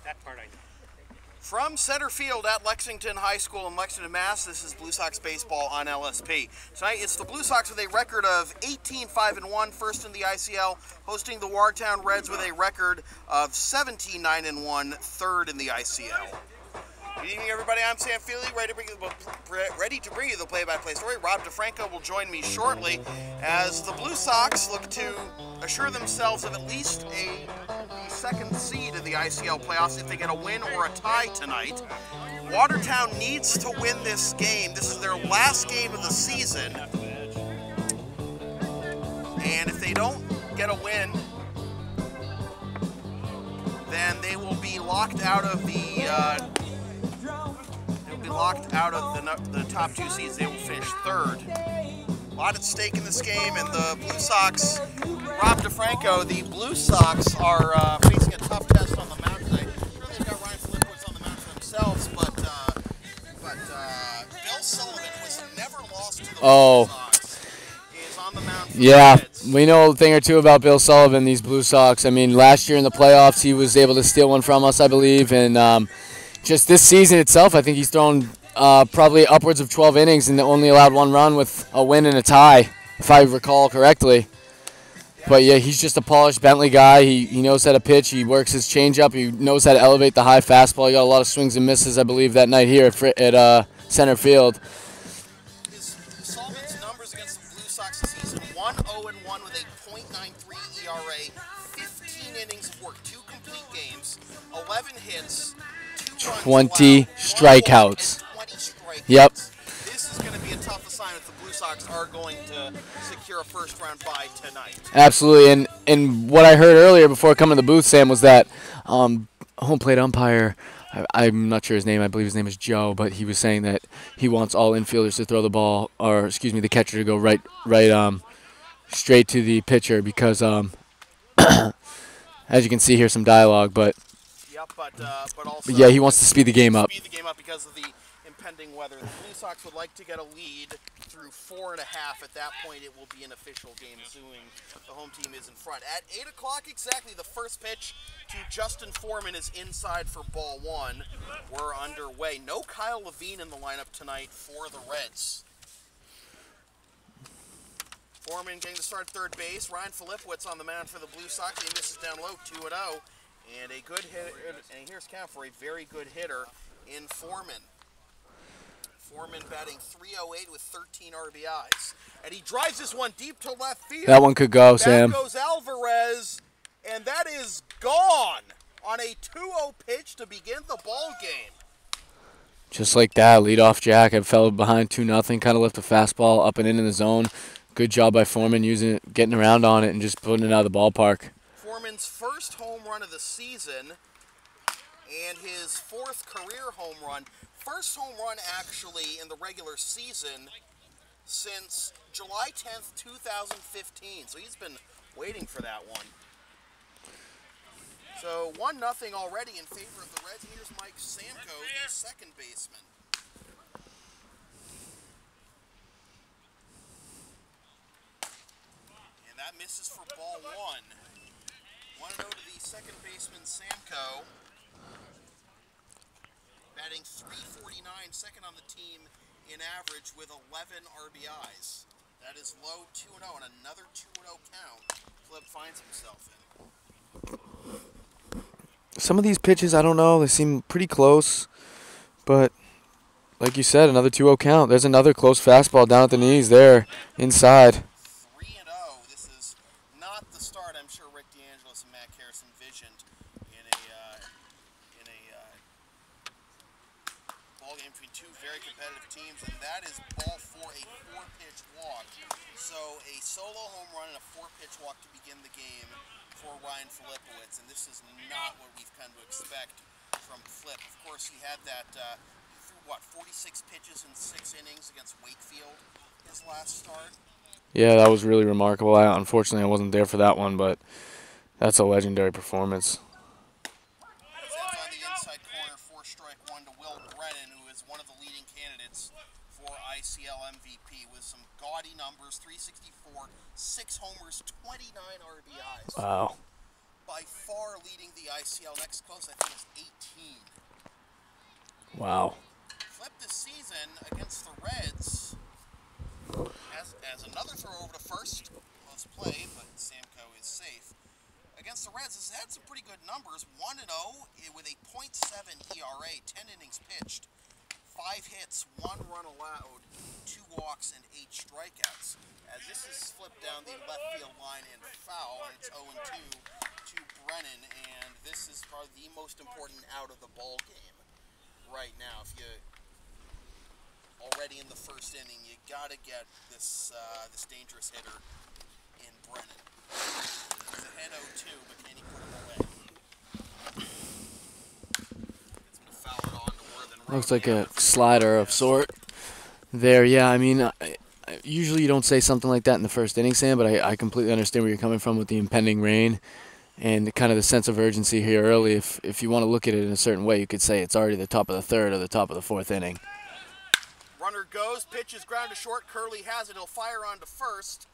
That part I know. From center field at Lexington High School in Lexington, Mass., this is Blue Sox baseball on LSP. Tonight, it's the Blue Sox with a record of 18-5-1, first in the ICL, hosting the Watertown Reds with a record of 17-9-1, third in the ICL. Good evening, everybody. I'm Sam Feely, ready to bring you the play-by-play story. Rob DeFranco will join me shortly as the Blue Sox look to assure themselves of at least the second seed in the ICL playoffs if they get a win or a tie tonight. Watertown needs to win this game. This is their last game of the season. And if they don't get a win, then they will be locked out of the the top two seeds. They will finish third. A lot at stake in this game, and the Blue Sox, Rob DeFranco, the Blue Sox are facing a tough test on the mound tonight. Sure, they've got Ryan Flippowitz on the mound for themselves, but Bill Sullivan, who has never lost to the Blue Sox, is on the mound for the Reds. We know a thing or two about Bill Sullivan, these Blue Sox. I mean, last year in the playoffs, he was able to steal one from us, I believe, and just this season itself, I think he's thrown probably upwards of 12 innings and only allowed one run with a win and a tie, if I recall correctly. But, yeah, he's just a polished Bentley guy. He knows how to pitch. He works his changeup. He knows how to elevate the high fastball. He got a lot of swings and misses, I believe, that night here at center field. Sullivan's numbers against the Blue Sox this season, 1-0-1 with a .93 ERA, 15 innings of work, 2 complete games, 11 hits, 20 strikeouts. Yep. This is going to be a tough assignment if the Blue Sox are going to secure a first-round bye tonight. Absolutely, and what I heard earlier before coming to the booth, Sam, was that home plate umpire, I'm not sure his name, I believe his name is Joe, but he was saying that he wants all infielders to throw the ball, or excuse me, the catcher to go right straight to the pitcher because, as you can see here, some dialogue, but. Yep, but also. But yeah, he wants to speed the game up. Speed the game up because of the impending weather. The Blue Sox would like to get a lead through 4.5. At that point, it will be an official game, assuming the home team is in front. At 8 o'clock exactly, the first pitch to Justin Foreman is inside for ball 1. We're underway. No Kyle Levine in the lineup tonight for the Reds. Foreman getting to start third base. Ryan Flippowitz on the mound for the Blue Sox. He misses down low, 2-0. And a good hit, and here's count for a very good hitter in Foreman. Foreman batting .308 with 13 RBIs. And he drives this one deep to left field. That one could go, Sam. Back goes Alvarez, and that is gone on a 2-0 pitch to begin the ball game. Just like that, leadoff jack. I fell behind 2-0, kind of left a fastball up and in the zone. Good job by Foreman using it, getting around on it, and just putting it out of the ballpark. Foreman's first home run of the season and his 4th career home run. First home run, actually, in the regular season since July 10th, 2015. So he's been waiting for that one. So 1-0 already in favor of the Reds. Here's Mike Samko, the second baseman. And that misses for ball 1. 1-0 to the second baseman, Samko. Batting .349, second on the team in average with 11 RBIs. That is low, 2-0, and another 2-0 count Flip finds himself in. Some of these pitches, I don't know, they seem pretty close, but like you said, another 2-0 count. There's another close fastball down at the knees there, inside. Game between two very competitive teams, and that is ball for a 4-pitch walk. So a solo home run and a 4-pitch walk to begin the game for Ryan Flippowitz, and this is not what we've come to expect from Flip. Of course, he had that, he threw, 46 pitches in 6 innings against Wakefield his last start? Yeah, that was really remarkable. Unfortunately, I wasn't there for that one, but that's a legendary performance. ICL MVP with some gaudy numbers, 364, 6 homers, 29 RBIs. Wow. By far leading the ICL. Next close, I think, is 18. Wow. Flip this season against the Reds as another throw over to first. Close play, but Samko is safe. Against the Reds, has had some pretty good numbers. 1-0 with a .7 ERA, 10 innings pitched, 5 hits, 1 run allowed, 2 walks, and 8 strikeouts. As this is flipped down the left field line and foul, and it's 0-2 to Brennan, and this is probably the most important out of the ball game right now. If you already in the first inning, you got to get this this dangerous hitter in Brennan. He's ahead 0-2, but can he put him away? It's going to foul it on to Worthen. Looks like a slider of sort there. Yeah, I mean, usually you don't say something like that in the first inning, Sam, but I completely understand where you're coming from with the impending rain and kind of the sense of urgency here early. If you want to look at it in a certain way, you could say it's already the top of the third or the top of the fourth inning. Runner goes, pitch is ground to short. Curley has it. He'll fire on to first.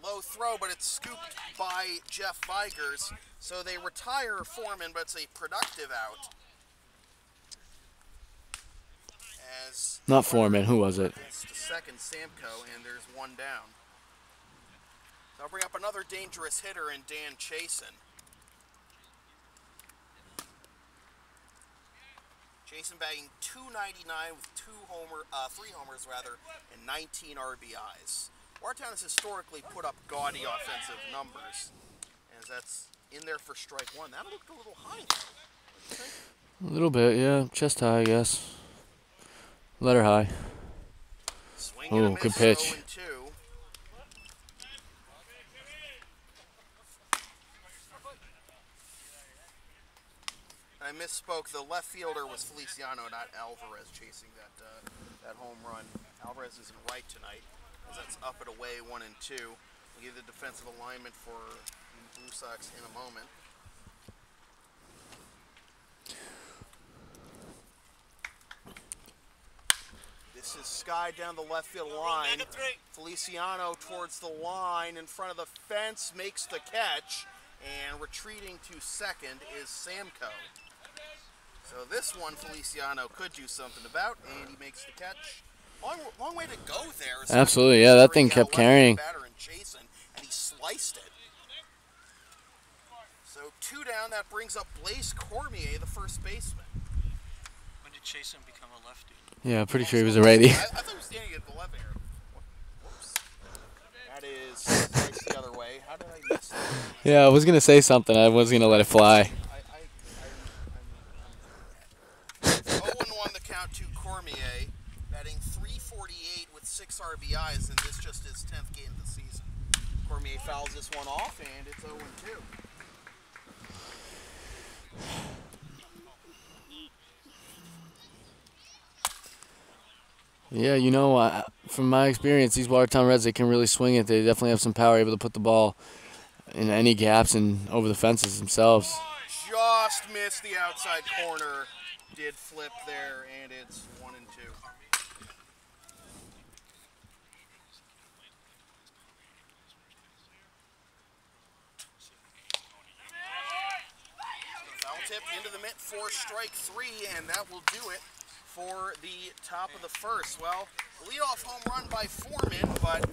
Low throw, but it's scooped by Jeff Vigers. So they retire Foreman, but it's a productive out. As Not Foreman. Who was it? It's the second, Samko, and there's one down. So I'll bring up another dangerous hitter in Dan Chasen. Chasen bagging .299 with 3 homers and 19 RBIs. Watertown has historically put up gaudy offensive numbers, as that's in there for strike one. That looked a little high, though. A little bit, yeah. Chest high, I guess. Letter high. Oh, good pitch. 0-2. I misspoke. The left fielder was Feliciano, not Alvarez, chasing that home run. Alvarez isn't right tonight, as that's up and away 1-2. We'll give the defensive alignment for the Blue Sox in a moment. This is Sky down the left field line. Feliciano towards the line in front of the fence, makes the catch, and retreating to second is Samko. So this one Feliciano could do something about, and he makes the catch. Long way to go there. Absolutely, yeah, that thing kept carrying. And he sliced it. So 2 down, that brings up Blaise Cormier, the first baseman. When did Chasen become a lefty? Yeah, I'm pretty sure he was a righty. I thought he was standing at the left here. Whoops. That is sliced the other way. How did I miss that? Yeah, I was going to say something. I was going to let it fly. 0-1 the count to Cormier, batting .348 with 6 RBIs, and this just his 10th game of the season. Cormier fouls this one off, and it's 0-2. Yeah, you know, from my experience, these Watertown Reds, they can really swing it. They definitely have some power, able to put the ball in any gaps and over the fences themselves. Just missed the outside corner. Did flip there, and it's 1-2. Foul tip into the mitt for strike 3, and that will do it for the top of the first. Well, leadoff home run by Foreman, but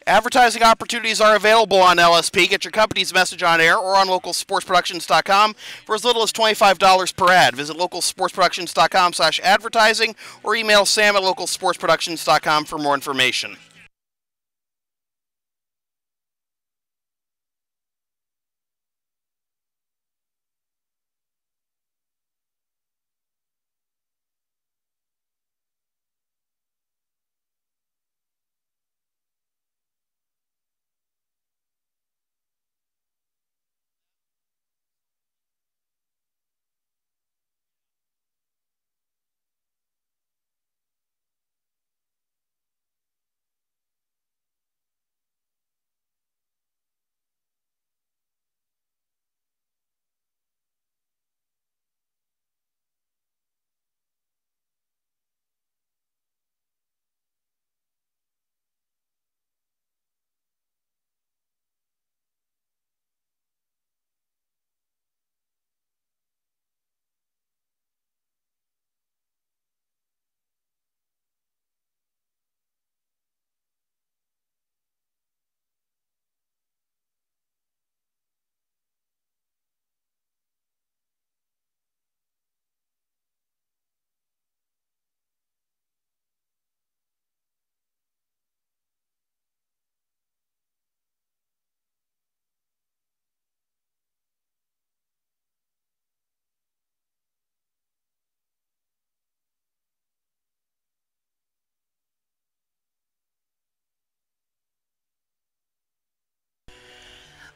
advertising opportunities are available on LSP. Get your company's message on air or on localsportsproductions.com for as little as $25 per ad. Visit localsportsproductions.com/advertising or email Sam at localsportsproductions.com for more information.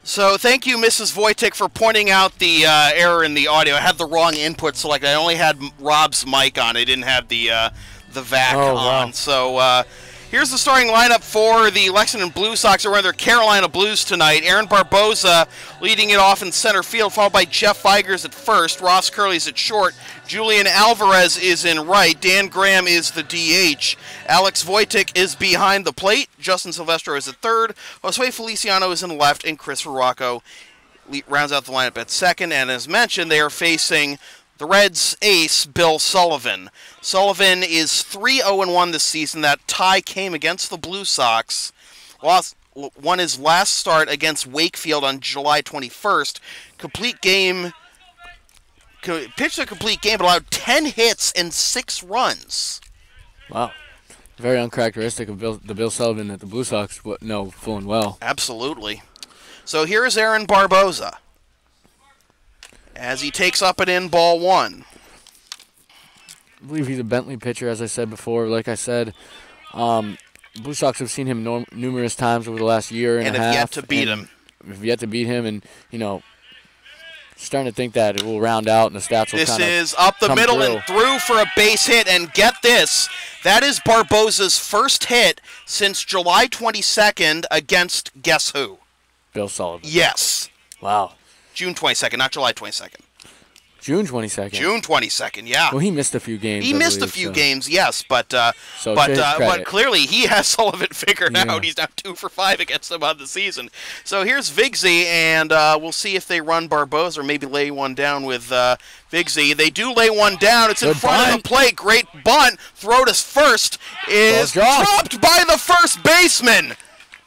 So thank you, Mrs. Wojtik, for pointing out the error in the audio. I had the wrong input selected. I only had Rob's mic on. I didn't have the VAC on. Wow. So here's the starting lineup for the Lexington Blue Sox. They're wearing their Carolina Blues tonight. Aaron Barboza leading it off in center field, followed by Jeff Vigers at first. Ross Curley's at short. Julian Alvarez is in right. Dan Graham is the DH. Alex Wojtik is behind the plate. Justin Silvestro is at third. Josue Feliciano is in left. And Chris Rocco rounds out the lineup at second. And as mentioned, they are facing the Reds' ace, Bill Sullivan. Sullivan is 3-0-1 this season. That tie came against the Blue Sox. Won his last start against Wakefield on July 21st. Pitched a complete game, but allowed 10 hits and 6 runs. Wow. Very uncharacteristic of the Bill Sullivan that the Blue Sox know full and well. Absolutely. So here's Aaron Barboza as he takes up an in ball 1. I believe he's a Bentley pitcher, as I said before. Like I said, Blue Sox have seen him numerous times over the last year and a half. And have yet to beat him. Have yet to beat him, and, starting to think that it will round out and the stats will kind of This is up the middle and through for a base hit, and get this, that is Barboza's first hit since July 22nd against guess who? Bill Sullivan. Yes. Wow. June 22nd, not July 22nd. June 22nd. June 22nd, yeah. Well, he missed a few games. He missed a few games, yes, but clearly he has Sullivan figured out. He's now 2 for 5 against him on the season. So here's Vigsy, and we'll see if they run Barboza or maybe lay one down with Vigsy. They do lay one down. It's in front of the plate. Great bunt. Throw to first is dropped by the first baseman.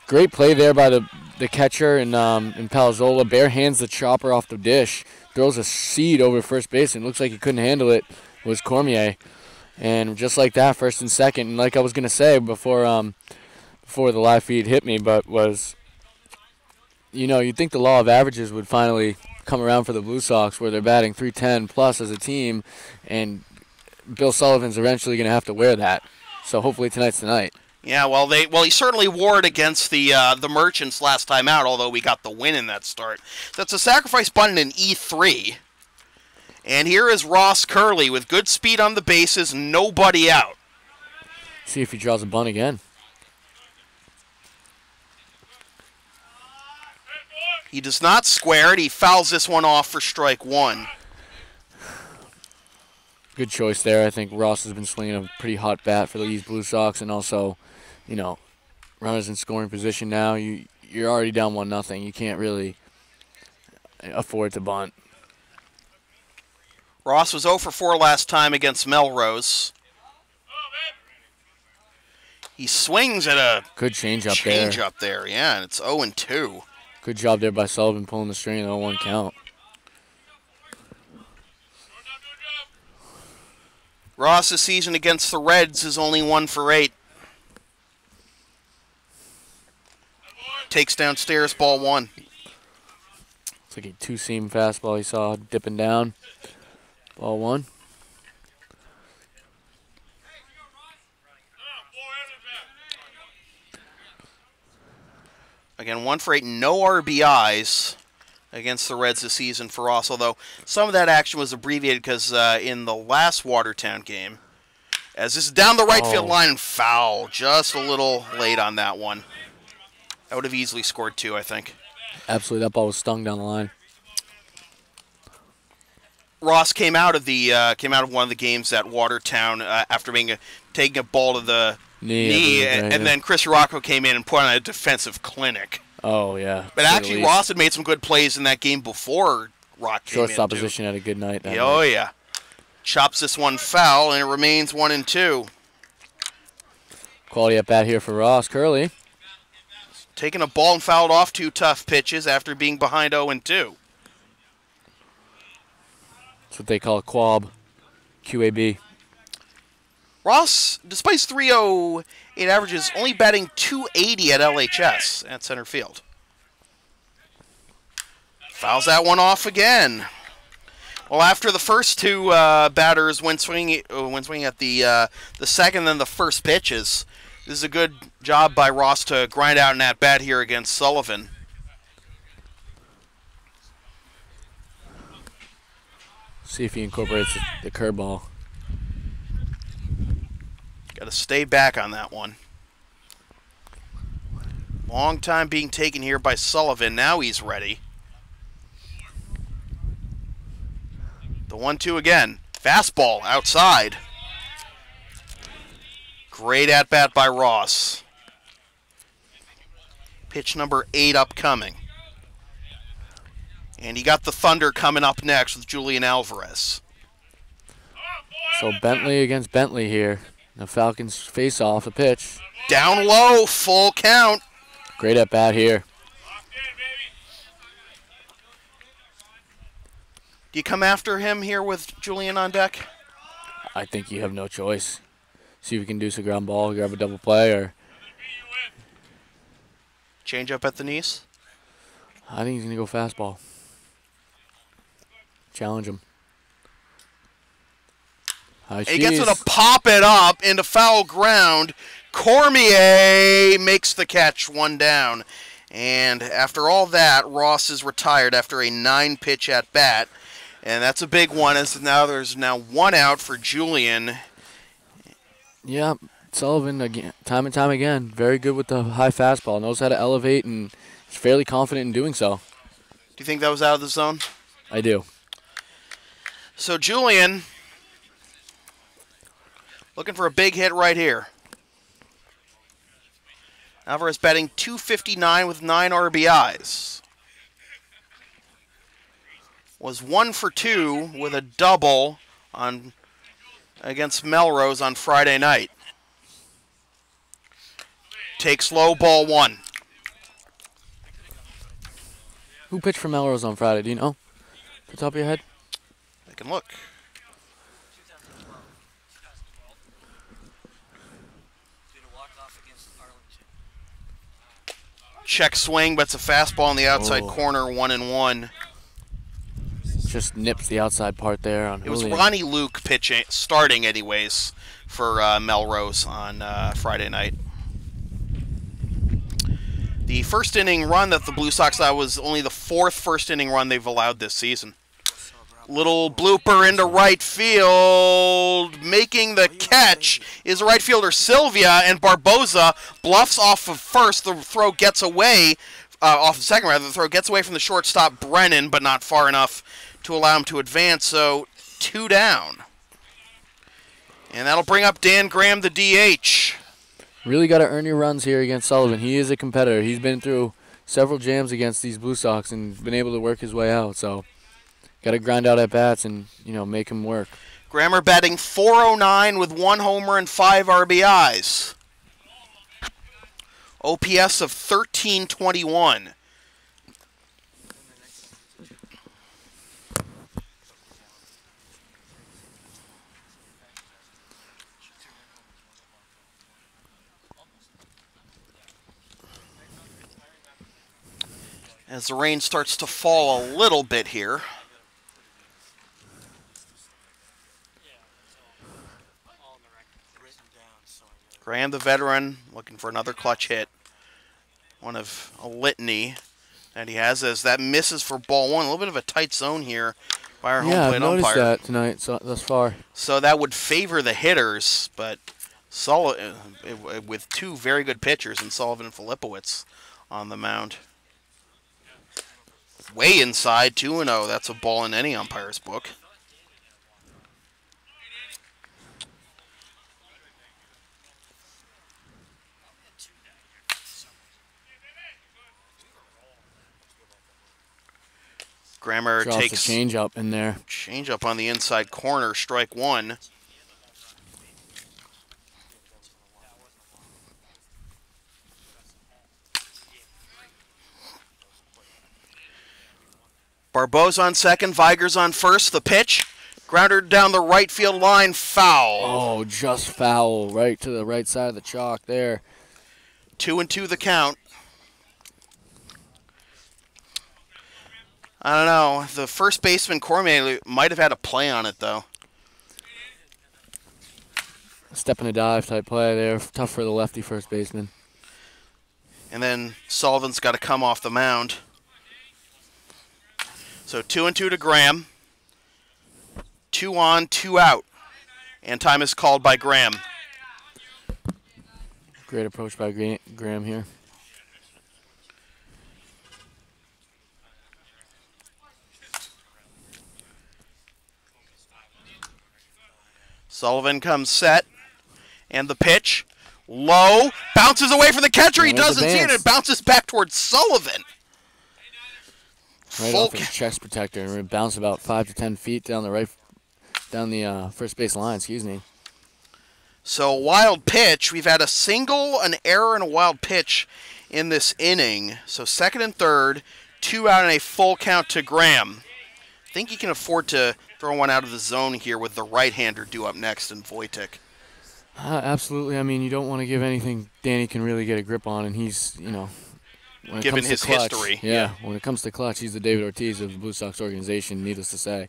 Great play there by the catcher and Palazzolo. Bare hands the chopper off the dish. Throws a seed over first base, and looks like he couldn't handle it. It was Cormier. And just like that, first and second. And like I was going to say before the live feed hit me, but was, you'd think the law of averages would finally come around for the Blue Sox, where they're batting .310 plus as a team, and Bill Sullivan's eventually going to have to wear that. So hopefully tonight's tonight. Yeah, well, he certainly wore it against the Merchants last time out, although we got the win in that start. That's a sacrifice bunt in an E3. And here is Ross Curley with good speed on the bases, nobody out. See if he draws a bunt again. He does not square it. He fouls this one off for strike 1. Good choice there. I think Ross has been swinging a pretty hot bat for these Blue Sox, and also, runners in scoring position now. You're already down 1-0. You can't really afford to bunt. Ross was 0 for 4 last time against Melrose. He swings at a good change-up there. Yeah, and it's 0-2. Good job there by Sullivan pulling the string in the 0-1 count. Ross's season against the Reds is only 1 for 8. Takes downstairs, ball 1. It's like a two-seam fastball he saw dipping down. Ball 1. Again, 1 for 8, no RBIs against the Reds this season for Ross, although some of that action was abbreviated because in the last Watertown game, as this is down the right field line and foul, just a little late on that one. I would have easily scored 2, I think. Absolutely, that ball was stung down the line. Ross came out of one of the games at Watertown after taking a ball to the knee, and then Chris Rocco came in and put on a defensive clinic. Oh, yeah. But actually, Ross had made some good plays in that game before Rock came in. Shortstop position had a good night. Oh, yeah. Chops this one foul, and it remains 1-2. Quality at bat here for Ross Curley. Taking a ball and fouled off 2 tough pitches after being behind 0-2. That's what they call a quab. QAB. Ross, despite his 3.08 averages, only batting .280 at LHS at center field. Fouls that one off again. Well, after the first 2 batters went swinging at the second and the first pitches, this is a good job by Ross to grind out an at-bat here against Sullivan. See if he incorporates the curveball. Got to stay back on that one. Long time being taken here by Sullivan. Now he's ready. The 1-2 again. Fastball outside. Great at-bat by Ross. Pitch number 8 upcoming. And you got the Thunder coming up next with Julian Alvarez. So Bentley against Bentley here. The Falcons face off a pitch. Down low, full count. Great at bat here. Do you come after him here with Julian on deck? I think you have no choice. See if you can do some ground ball, grab a double play, or Change up at the knees? I think he's going to go fastball. Challenge him. High He gets it cheese. to pop it up into foul ground. Cormier makes the catch, 1 down. And after all that, Ross is retired after a 9-pitch at bat. And that's a big one, as now there's 1 out for Julian. Yeah, Sullivan, again, time and time again, very good with the high fastball. Knows how to elevate and is fairly confident in doing so. Do you think that was out of the zone? I do. So Julian looking for a big hit right here. Alvarez batting .259 with 9 RBIs. Was 1 for 2 with a double against Melrose on Friday night. Takes low, ball 1. Who pitched for Melrose on Friday? Do you know? Off the top of your head? I can look. Check swing, but it's a fastball in the outside corner, 1-1. Just nips the outside part there on It was Julian. Ronnie Luke pitching, starting anyways, for Melrose on Friday night. The first inning run that the Blue Sox had was only the 4th first inning run they've allowed this season. Little blooper into right field. Making the catch is right fielder Sylvia, and Barboza bluffs off of first. The throw gets away, off of second rather. The throw gets away from the shortstop Brennan, but not far enough to allow him to advance. So 2 down. And that'll bring up Dan Graham, the DH. Really got to earn your runs here against Sullivan. He is a competitor. He's been through several jams against these Blue Sox and been able to work his way out. So got to grind out at bats and, make him work. Grammer batting .409 with 1 homer and 5 RBIs. OPS of 1321. As the rain starts to fall a little bit here. Graham, the veteran, looking for another clutch hit. One of a litany that he has, as that misses for ball 1. A little bit of a tight zone here by our home plate umpire. Yeah, I've noticed that tonight thus far. So that would favor the hitters, but with 2 very good pitchers in Sullivan and Filipowicz on the mound. Way inside, 2-0. That's a ball in any umpire's book. Grammer Drops takes the changeup in there. Changeup on the inside corner, strike 1. Barboza on second, Vigers on first. The pitch, grounded down the right field line, foul. Oh, just foul, right to the right side of the chalk there. 2-2 the count. I don't know. The first baseman, Cormier, might have had a play on it, though. Step in a dive type play there. Tough for the lefty first baseman. And then Sullivan's got to come off the mound. So 2-2 to Graham. 2 on, 2 out. And time is called by Graham. Great approach by Graham here. Sullivan comes set. And the pitch. Low. Bounces away from the catcher. He doesn't see it. It bounces back towards Sullivan. Right off his chest protector. And it bounced about 5 to 10 feet down the first base line. Excuse me. So, wild pitch. We've had a single, an error, and a wild pitch in this inning. So, second and third, 2 out and a full count to Graham. I think he can afford to throw one out of the zone here with the right-hander due up next in Wojtek. Absolutely. I mean, you don't want to give anything Danny can really get a grip on, and he's, when given his clutch, history. Yeah, when it comes to clutch, he's the David Ortiz of the Blue Sox organization, needless to say.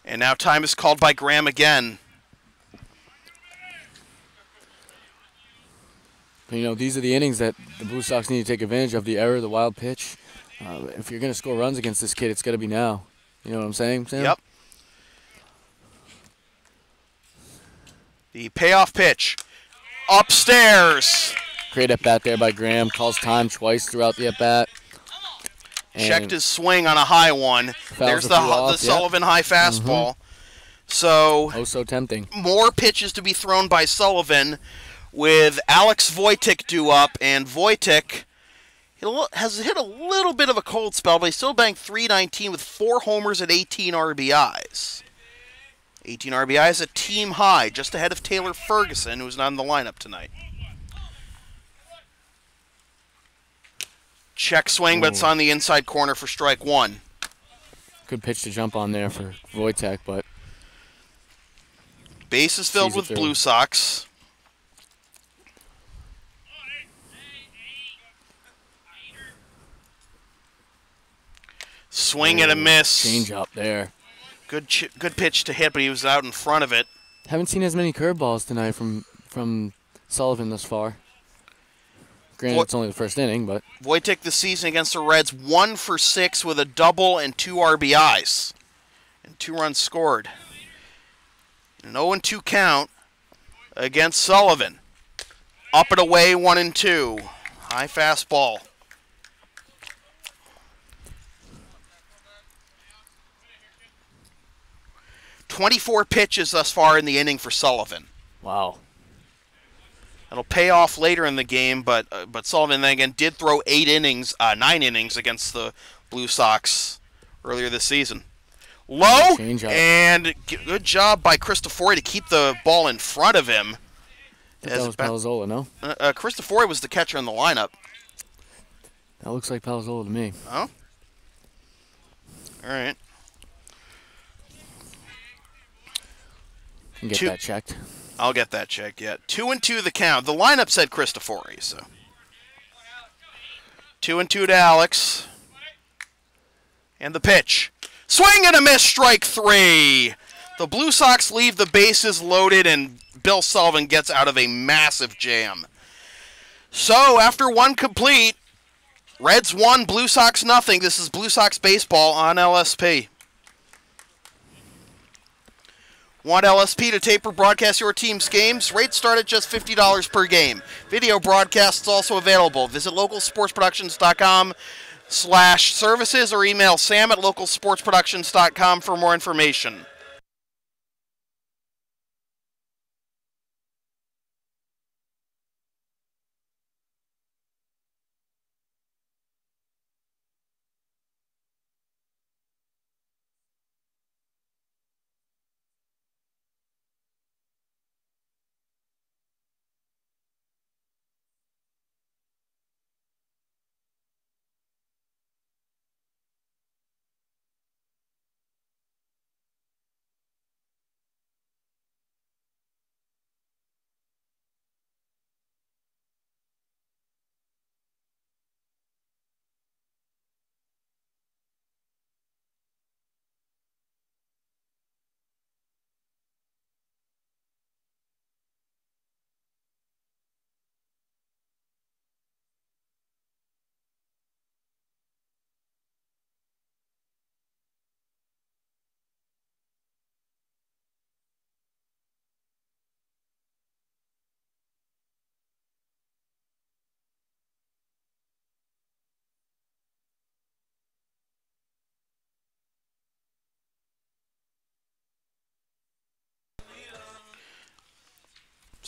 And now time is called by Graham again. These are the innings that the Blue Sox need to take advantage of, the error, the wild pitch. If you're going to score runs against this kid, it's got to be now. You know what I'm saying, Sam? Yep. The payoff pitch. Upstairs. Great at-bat there by Graham. Calls time twice throughout the at-bat. Checked his swing on a high one. There's the Sullivan high fastball. So, so tempting. More pitches to be thrown by Sullivan with Alex Wojtek due up. And Wojtek has hit a little bit of a cold spell, but he still banked .319 with 4 homers and 18 RBIs. 18 RBIs, a team high, just ahead of Taylor Ferguson, who's not in the lineup tonight. Check swing, but it's on the inside corner for strike 1. Good pitch to jump on there for Wojtek, but base is filled with Blue Sox. Swing and a miss. Change up there. Good pitch to hit, but he was out in front of it. Haven't seen as many curveballs tonight from Sullivan thus far. Granted, it's only the first inning, but Wojtek this season against the Reds, 1 for 6 with a double and 2 RBIs. And 2 runs scored. An 0-2 count against Sullivan. Up and away, 1-2. High fastball. .24 pitches thus far in the inning for Sullivan. Wow. That'll pay off later in the game, but Sullivan then again did throw 9 innings against the Blue Sox earlier this season. Low, and good job by Cristofori to keep the ball in front of him. That was Palazzolo, no? Cristofori was the catcher in the lineup. That looks like Palazzolo to me. Oh? All right. Get that checked. I'll get that checked, yeah. 2-2 the count. The lineup said Cristofori, so. 2-2 to Alex. And the pitch. Swing and a miss, strike 3. The Blue Sox leave the bases loaded, and Bill Sullivan gets out of a massive jam. So, after 1 complete, Reds 1, Blue Sox nothing. This is Blue Sox baseball on LSP. Want LSP to tape or broadcast your team's games? Rates start at just $50 per game. Video broadcasts also available. Visit localsportsproductions.com/services or email sam@localsportsproductions.com for more information.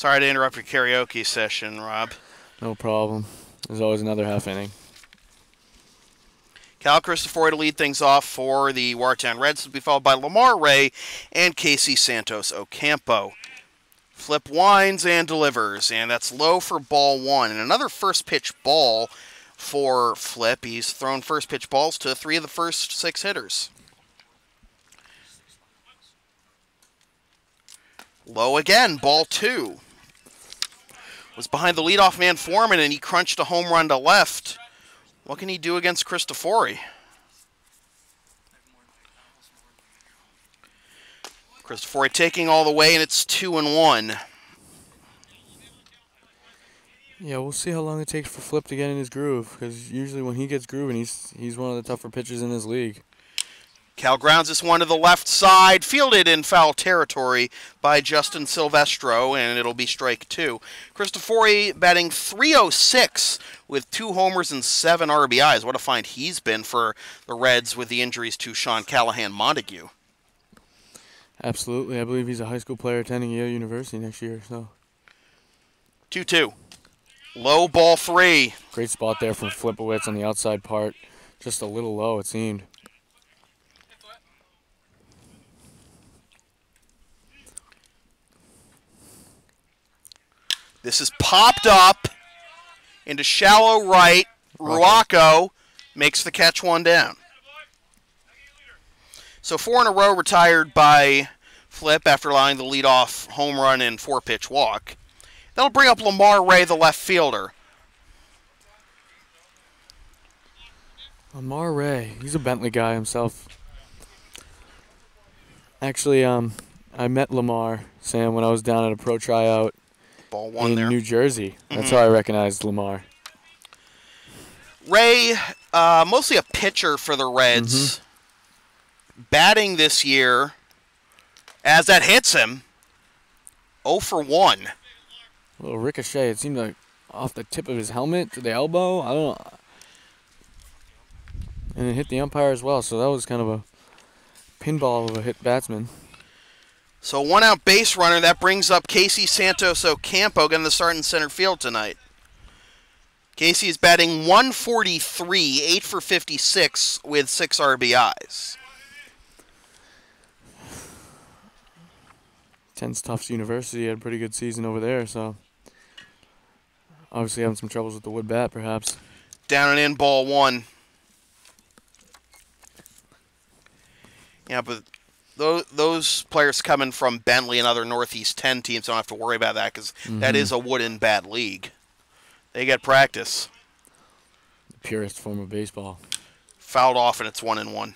Sorry to interrupt your karaoke session, Rob. No problem. There's always another half inning. Cal Cristofori to lead things off for the Watertown Reds will be followed by Lamar Ray and Casey Santos Ocampo. Flip winds and delivers, and that's low for ball one. And another first pitch ball for Flip. He's thrown first pitch balls to 3 of the first 6 hitters. Low again, ball 2. Was behind the leadoff man Foreman, and he crunched a home run to left. What can he do against Cristofori? Cristofori taking all the way, and it's 2-1. Yeah, we'll see how long it takes for Flip to get in his groove, because usually when he gets grooving, he's one of the tougher pitchers in his league. Cal grounds this one to the left side, fielded in foul territory by Justin Silvestro, and it'll be strike 2. Cristofori batting .306 with 2 homers and 7 RBIs. What a find he's been for the Reds with the injuries to Sean Callahan-Montague. Absolutely. I believe he's a high school player attending Yale University next year. So 2-2. Low, ball 3. Great spot there from Flipowitz on the outside part. Just a little low, it seemed. This is popped up into shallow right. Ruaco makes the catch, 1 down. So 4 in a row retired by Flip after allowing the leadoff home run and 4-pitch walk. That'll bring up Lamar Ray, the left fielder. Lamar Ray, he's a Bentley guy himself. Actually, I met Lamar, Sam, when I was down at a pro tryout Ball 1 in there. New Jersey. That's how I recognized Lamar. Ray, mostly a pitcher for the Reds. Batting this year, as that hits him, 0 for 1. A little ricochet. It seemed like off the tip of his helmet to the elbow. I don't know. And it hit the umpire as well, so that was kind of a pinball of a hit batsman. So 1 out base runner. That brings up Casey Santos Ocampo, getting the start in center field tonight. Casey is batting .143, 8 for 56 with 6 RBIs. Attends Tufts University, had a pretty good season over there, so obviously having some troubles with the wood bat, perhaps. Down and in, ball 1. Yeah, but those players coming from Bentley and other Northeast 10 teams don't have to worry about that because that is a wooden bad league. They get practice. The purest form of baseball. Fouled off, and it's 1-1.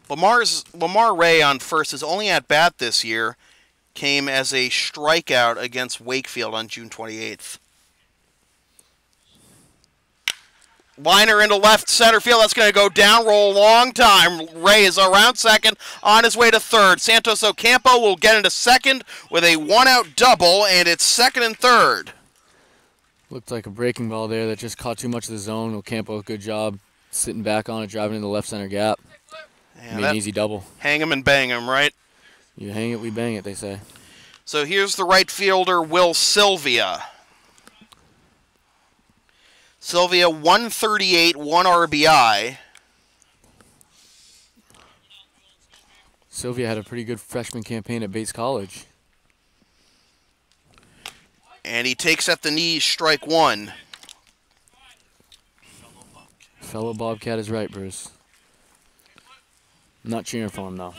Lamar Ray on first, his only at-bat this year came as a strikeout against Wakefield on June 28th. Liner into left center field. That's going to go down, roll a long time. Ray is around second, on his way to third. Santos Ocampo will get into second with a 1-out double, and it's second and third. Looked like a breaking ball there that just caught too much of the zone. Ocampo, good job sitting back on it, driving in the left center gap. Yeah, an easy double. Hang him and bang him, right? You hang it, we bang it, they say. So here's the right fielder, Will Sylvia. Sylvia, 138, 1 RBI. Sylvia had a pretty good freshman campaign at Bates College. And he takes at the knees, strike 1. Fellow Bobcat is right, Bruce. I'm not cheering for him, though.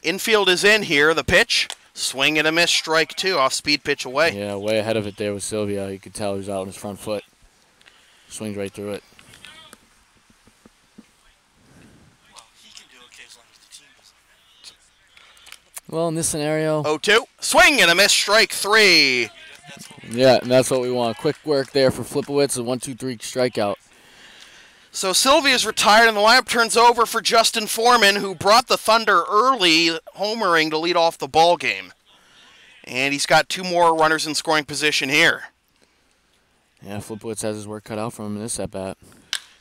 Infield is in here. The pitch. Swing and a miss, strike 2. Off speed pitch away. Yeah, way ahead of it there with Sylvia. You could tell he was out on his front foot. Swings right through it. Well, he can do okay as long as the team doesn't. Well, in this scenario... 0-2. Swing and a miss, strike 3. Yeah, and that's what we want. Quick work there for Flipowitz, a 1-2-3 strikeout. So Sylvia's retired, and the lineup turns over for Justin Foreman, who brought the Thunder early, homering to lead off the ball game. And he's got 2 more runners in scoring position here. Yeah, Flipowitz has his work cut out for him in this at-bat.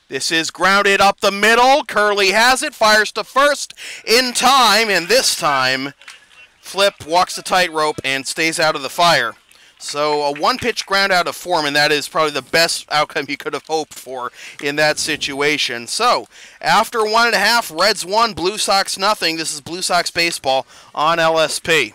This is grounded up the middle. Curley has it, fires to first in time, and this time Flip walks the tightrope and stays out of the fire. So a one-pitch ground out of form, and that is probably the best outcome you could have hoped for in that situation. So after 1.5, Reds 1, Blue Sox nothing. This is Blue Sox baseball on LSP.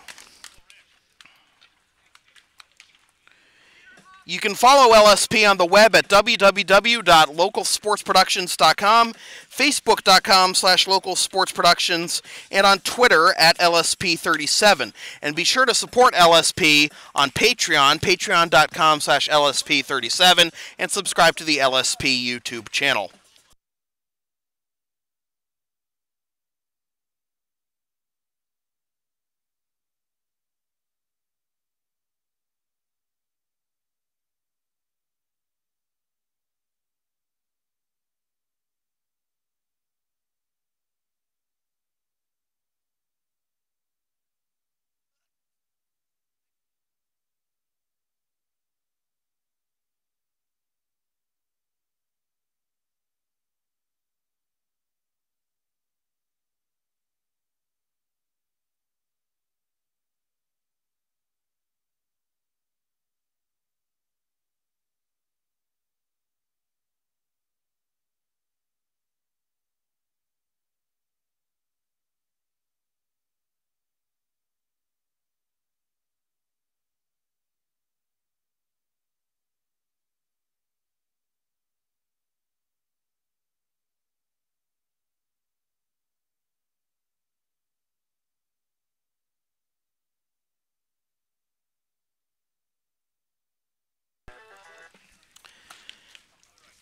You can follow LSP on the web at www.localsportsproductions.com, facebook.com/localsportsproductions, and on Twitter at LSP37. And be sure to support LSP on Patreon, patreon.com/LSP37, and subscribe to the LSP YouTube channel.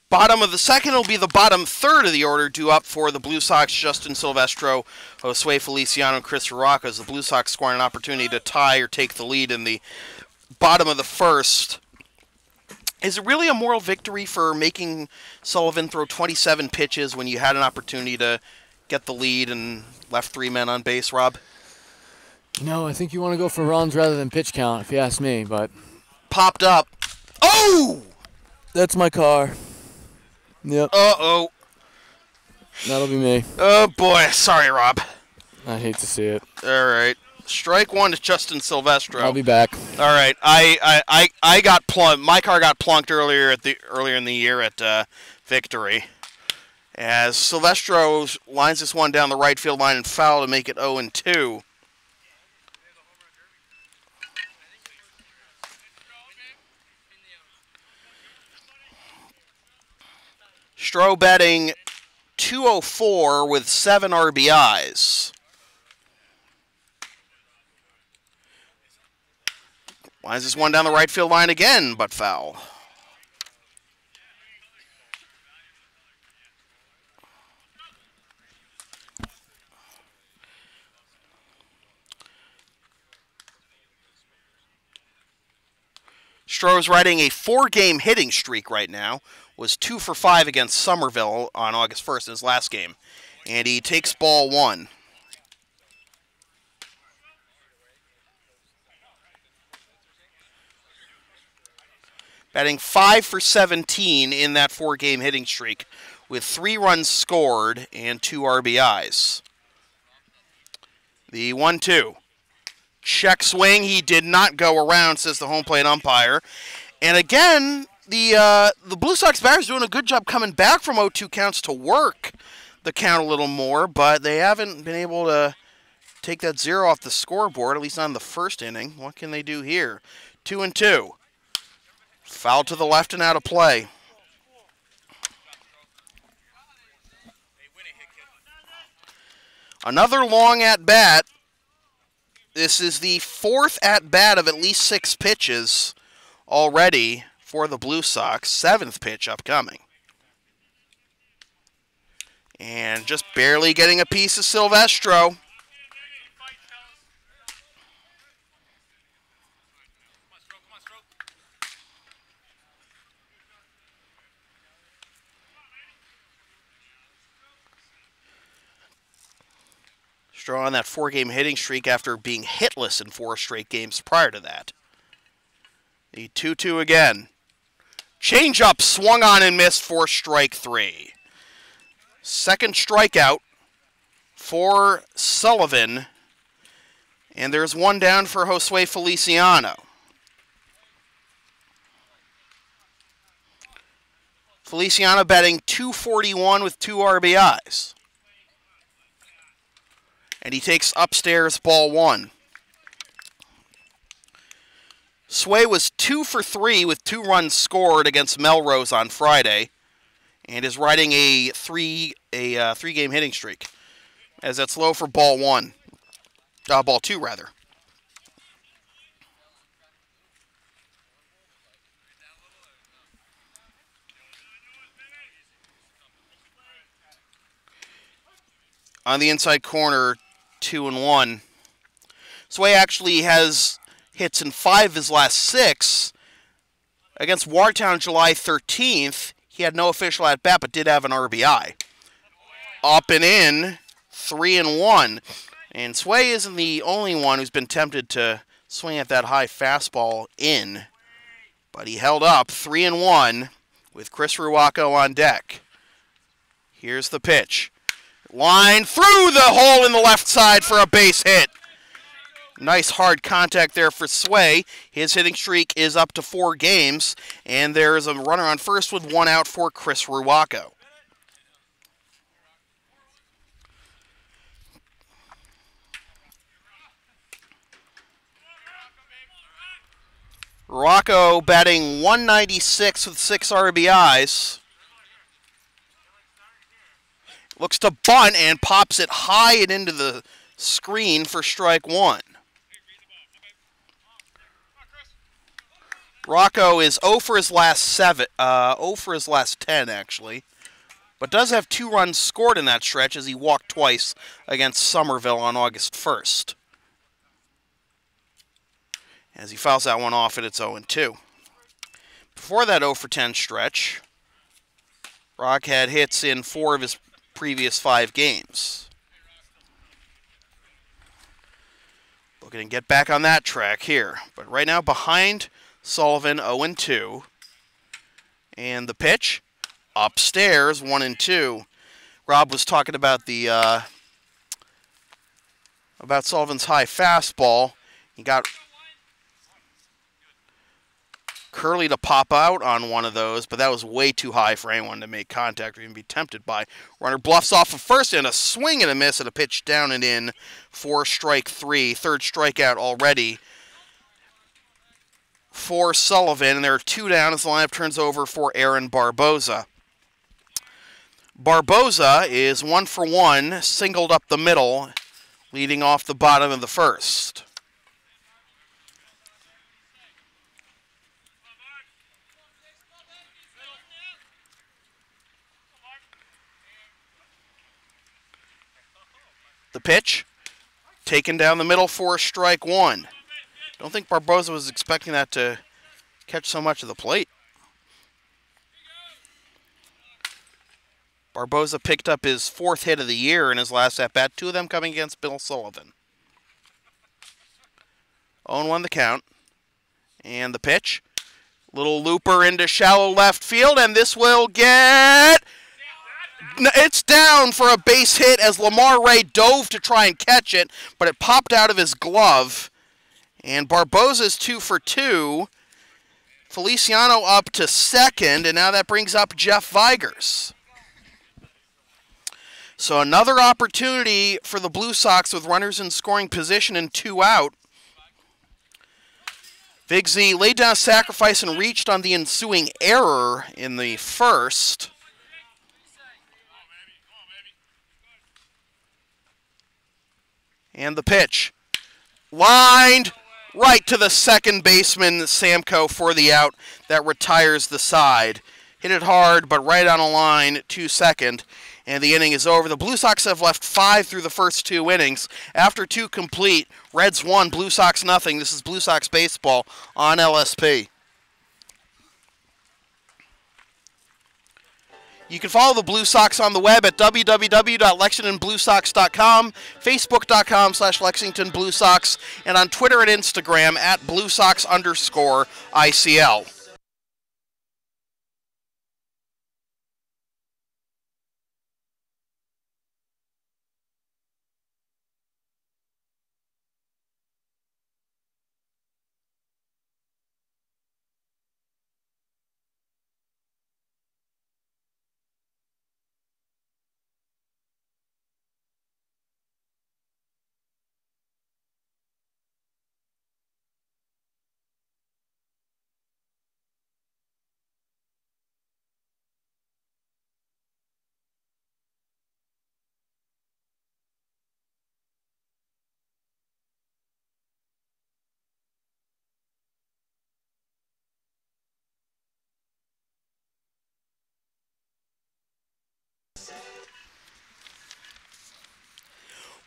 Bottom of the second will be the bottom third of the order due up for the Blue Sox. Justin Silvestro, Josue Feliciano, and Chris Rocca, as the Blue Sox scoring an opportunity to tie or take the lead in the bottom of the first. Is it really a moral victory for making Sullivan throw 27 pitches when you had an opportunity to get the lead and left 3 men on base, Rob? No, I think you want to go for runs rather than pitch count, if you ask me, but... Popped up. Oh! That's my car. Yep. Uh-oh. That'll be me. Oh, boy. Sorry, Rob. I hate to see it. All right. Strike one to Justin Silvestro. I'll be back. All right. I got plunked. My car got plunked earlier in the year at Victory. As Silvestro lines this one down the right field line and foul to make it 0-2. Stroh batting .204 with 7 RBIs. Lines this one down the right field line again, but foul. Stroh's riding a 4-game hitting streak right now. Was 2 for 5 against Somerville on August 1st in his last game. And he takes ball 1. Batting 5 for 17 in that 4-game hitting streak with 3 runs scored and 2 RBIs. The 1-2. Check swing. He did not go around, says the home plate umpire. And again... The Blue Sox batters doing a good job coming back from 0-2 counts to work the count a little more, but they haven't been able to take that 0 off the scoreboard, at least not in the first inning. What can they do here? 2-2. Foul to the left and out of play. Another long at-bat. This is the 4th at-bat of at least 6 pitches already for the Blue Sox. 7th pitch upcoming. And just barely getting a piece of Silvestro. Stroh on that 4-game hitting streak after being hitless in 4 straight games prior to that. The 2-2 again. Changeup swung on and missed for strike 3. Second strikeout for Sullivan. And there's one down for Josue Feliciano. Feliciano batting .241 with 2 RBIs. And he takes upstairs ball 1. Sway was 2 for 3 with 2 runs scored against Melrose on Friday, and is riding a three-game hitting streak, as that's low for ball 2 rather. On the inside corner, 2-1. Sway actually has hits in 5 of his last 6. Against Watertown July 13th, he had no official at-bat but did have an RBI. Up and in, 3-1. And Sway isn't the only one who's been tempted to swing at that high fastball in. But he held up 3-1 with Chris Ruaco on deck. Here's the pitch. Line through the hole in the left side for a base hit. Nice hard contact there for Sway. His hitting streak is up to 4 games, and there's a runner on first with 1 out for Chris Ruaco. Ruaco batting .196 with 6 RBIs. Looks to bunt and pops it high and into the screen for strike 1. Rocco is 0 for his last 10 actually, but does have 2 runs scored in that stretch as he walked twice against Somerville on August 1st. As he fouls that one off, and it's 0-2. Before that 0 for 10 stretch, Rock had hits in 4 of his previous 5 games. Looking to get back on that track here, but right now behind Sullivan, 0-2. And the pitch, upstairs, 1-2. Rob was talking about about Sullivan's high fastball. He got Curley to pop out on one of those, but that was way too high for anyone to make contact or even be tempted by. Runner bluffs off of first, and a swing and a miss and a pitch down and in for strike 3. Third strikeout already for Sullivan, and there are 2 down as the lineup turns over for Aaron Barboza. Barboza is 1 for 1, singled up the middle, leading off the bottom of the first. The pitch, taken down the middle for strike 1. Don't think Barboza was expecting that to catch so much of the plate. Barboza picked up his 4th hit of the year in his last at-bat, 2 of them coming against Bill Sullivan. 0-1 the count. And the pitch, little looper into shallow left field, and this will get... It's down for a base hit as Lamar Ray dove to try and catch it, but it popped out of his glove. And Barboza's 2 for 2. Feliciano up to second, and now that brings up Jeff Vigers. So another opportunity for the Blue Sox with runners in scoring position and 2 out. Vigsy laid down a sacrifice and reached on the ensuing error in the first. And the pitch, lined right to the second baseman, Samko, for the out that retires the side. Hit it hard, but right on a line to second, and the inning is over. The Blue Sox have left 5 through the first 2 innings. After 2 complete, Reds 1, Blue Sox nothing. This is Blue Sox baseball on LSP. You can follow the Blue Sox on the web at www.lexingtonbluesox.com, facebook.com/Lexington Blue Sox, and on Twitter and Instagram at BlueSox_ICL.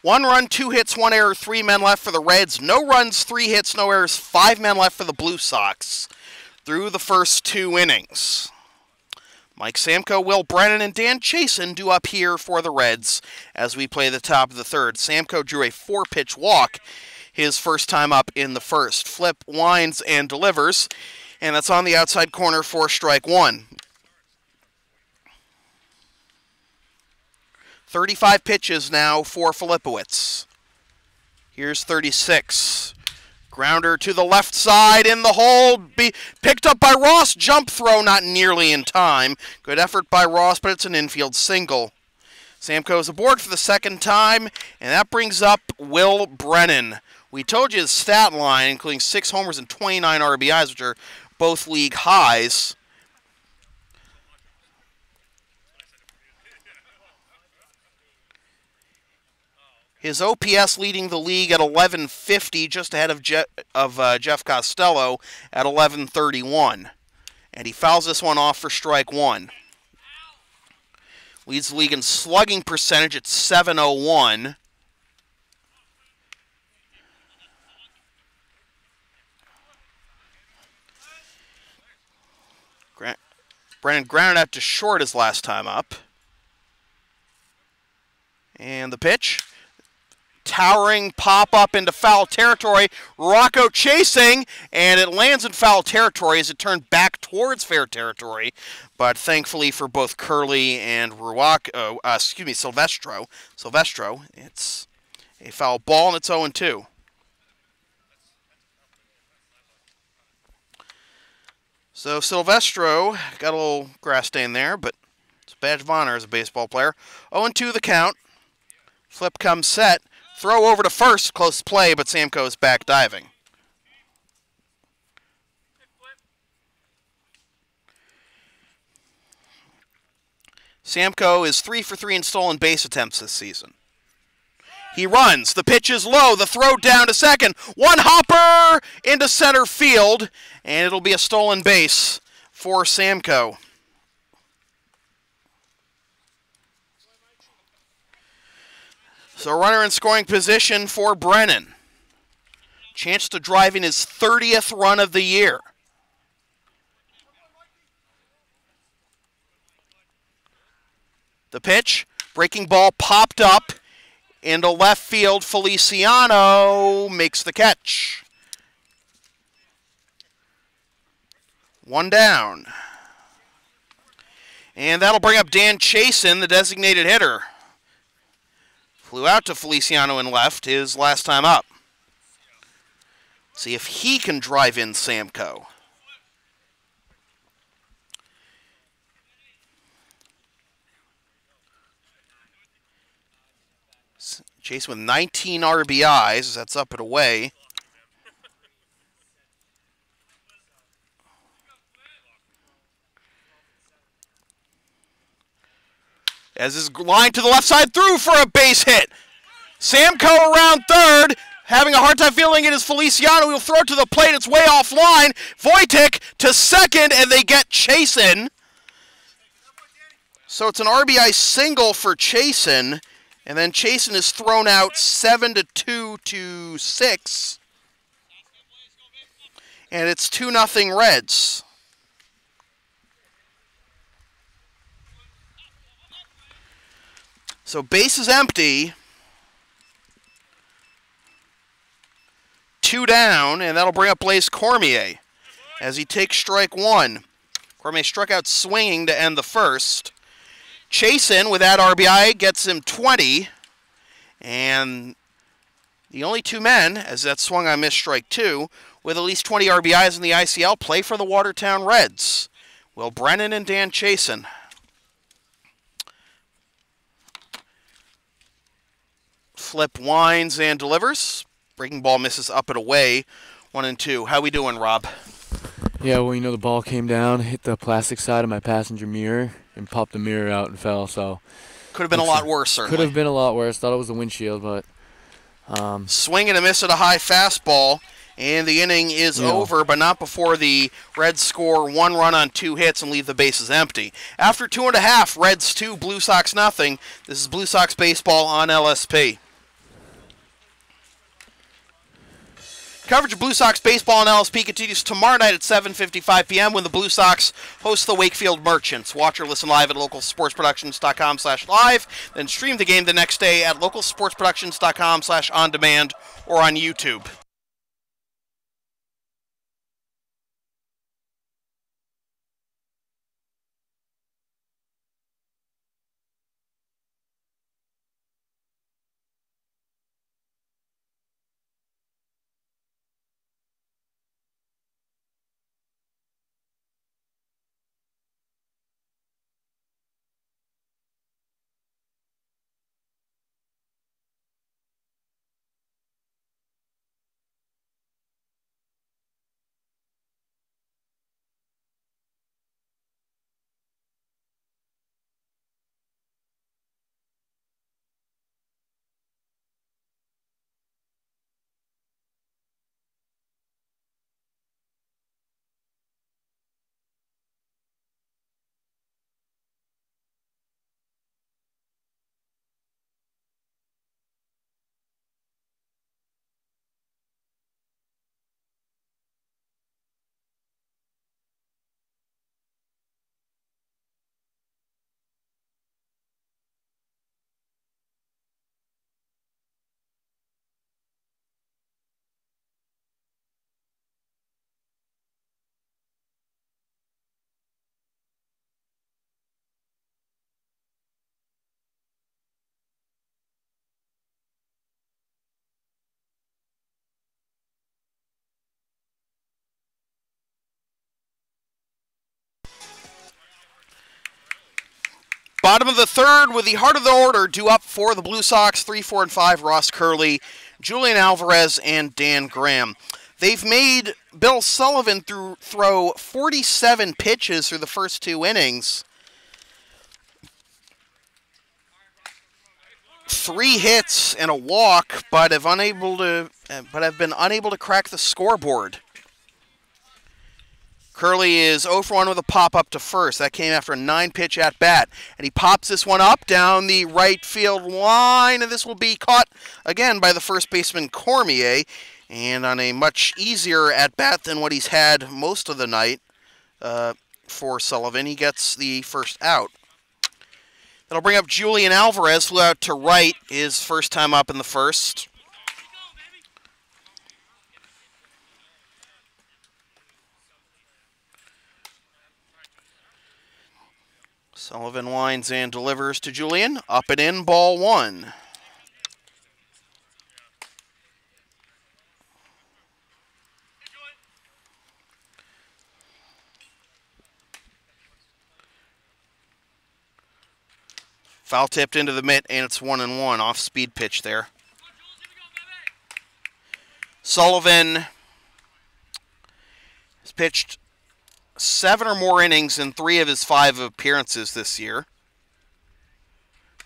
1 run, 2 hits, 1 error, 3 men left for the Reds. No runs, 3 hits, no errors, 5 men left for the Blue Sox through the first 2 innings. Mike Samko, Will Brennan, and Dan Chasen do up here for the Reds as we play the top of the third. Samko drew a 4-pitch walk his first time up in the first. Flip winds and delivers, and that's on the outside corner for strike 1. 35 pitches now for Filipowicz. Here's 36. Grounder to the left side in the hole. Picked up by Ross. Jump throw not nearly in time. Good effort by Ross, but it's an infield single. Samko is aboard for the second time, and that brings up Will Brennan. We told you his stat line, including 6 homers and 29 RBIs, which are both league highs. His OPS leading the league at 1150, just ahead of Jeff Costello at 1131. And he fouls this one off for strike 1. Leads the league in slugging percentage at 701. Brennan grounded out to short his last time up. And the pitch. Towering pop-up into foul territory. Rocco chasing, and it lands in foul territory as it turned back towards fair territory. But thankfully for both Curley and Silvestro, it's a foul ball, and it's 0-2. So Silvestro got a little grass stain there, but it's a badge of honor as a baseball player. 0-2 the count. Flip comes set. Throw over to first, close play, but Samko is back diving. Samko is 3 for 3 in stolen base attempts this season. He runs. The pitch is low. The throw down to second. One hopper into center field, and it'll be a stolen base for Samko. So runner in scoring position for Brennan. Chance to drive in his 30th run of the year. The pitch, breaking ball popped up into left field. Feliciano makes the catch. 1 down. And that'll bring up Dan Chasen, the designated hitter. Flew out to Feliciano in left his last time up. See if he can drive in Samko. Chase with 19 RBIs. That's up and away. As his line to the left side through for a base hit. Samko around third, having a hard time feeling it is Feliciano. He'll throw it to the plate. It's way offline. Wojtek to second, and they get Chasen. So it's an RBI single for Chasen, and then Chasen is thrown out 7-2 to 6. And it's 2-0 Reds. So base is empty. 2 down, and that'll bring up Blaise Cormier as he takes strike 1. Cormier struck out swinging to end the first. Chasen, with that RBI, gets him 20. And the only 2 men, as that swung on missed strike 2, with at least 20 RBIs in the ICL, play for the Watertown Reds. Will Brennan and Dan Chasen. Flip winds and delivers. Breaking ball misses up and away. 1-2. How we doing, Rob? Yeah, well, the ball came down, hit the plastic side of my passenger mirror, and popped the mirror out and fell. So could have been a lot worse, certainly. Could have been a lot worse. Thought it was the windshield, but swing and a miss at a high fastball, and the inning is over, but not before the Reds score 1 run on 2 hits and leave the bases empty. After 2.5, Reds 2, Blue Sox nothing. This is Blue Sox baseball on LSP. Coverage of Blue Sox baseball on LSP continues tomorrow night at 7:55 p.m. when the Blue Sox host the Wakefield Merchants. Watch or listen live at localsportsproductions.com/live, then stream the game the next day at localsportsproductions.com/on-demand or on YouTube. Bottom of the third with the heart of the order due up for the Blue Sox, 3, 4, and 5, Ross Curley, Julian Alvarez, and Dan Graham. They've made Bill Sullivan throw 47 pitches through the first 2 innings. 3 hits and a walk, but have been unable to crack the scoreboard. Curley is 0 for 1 with a pop-up to first. That came after a 9-pitch at-bat. And he pops this one up down the right field line, and this will be caught again by the first baseman Cormier. And on a much easier at-bat than what he's had most of the night for Sullivan, he gets the first out. That'll bring up Julian Alvarez, flew out to right, his first time up in the first. Sullivan winds and delivers to Julian. Up and in, ball 1. Foul tipped into the mitt, and it's 1-1. Off-speed pitch there. Sullivan has pitched 7 or more innings in 3 of his 5 appearances this year.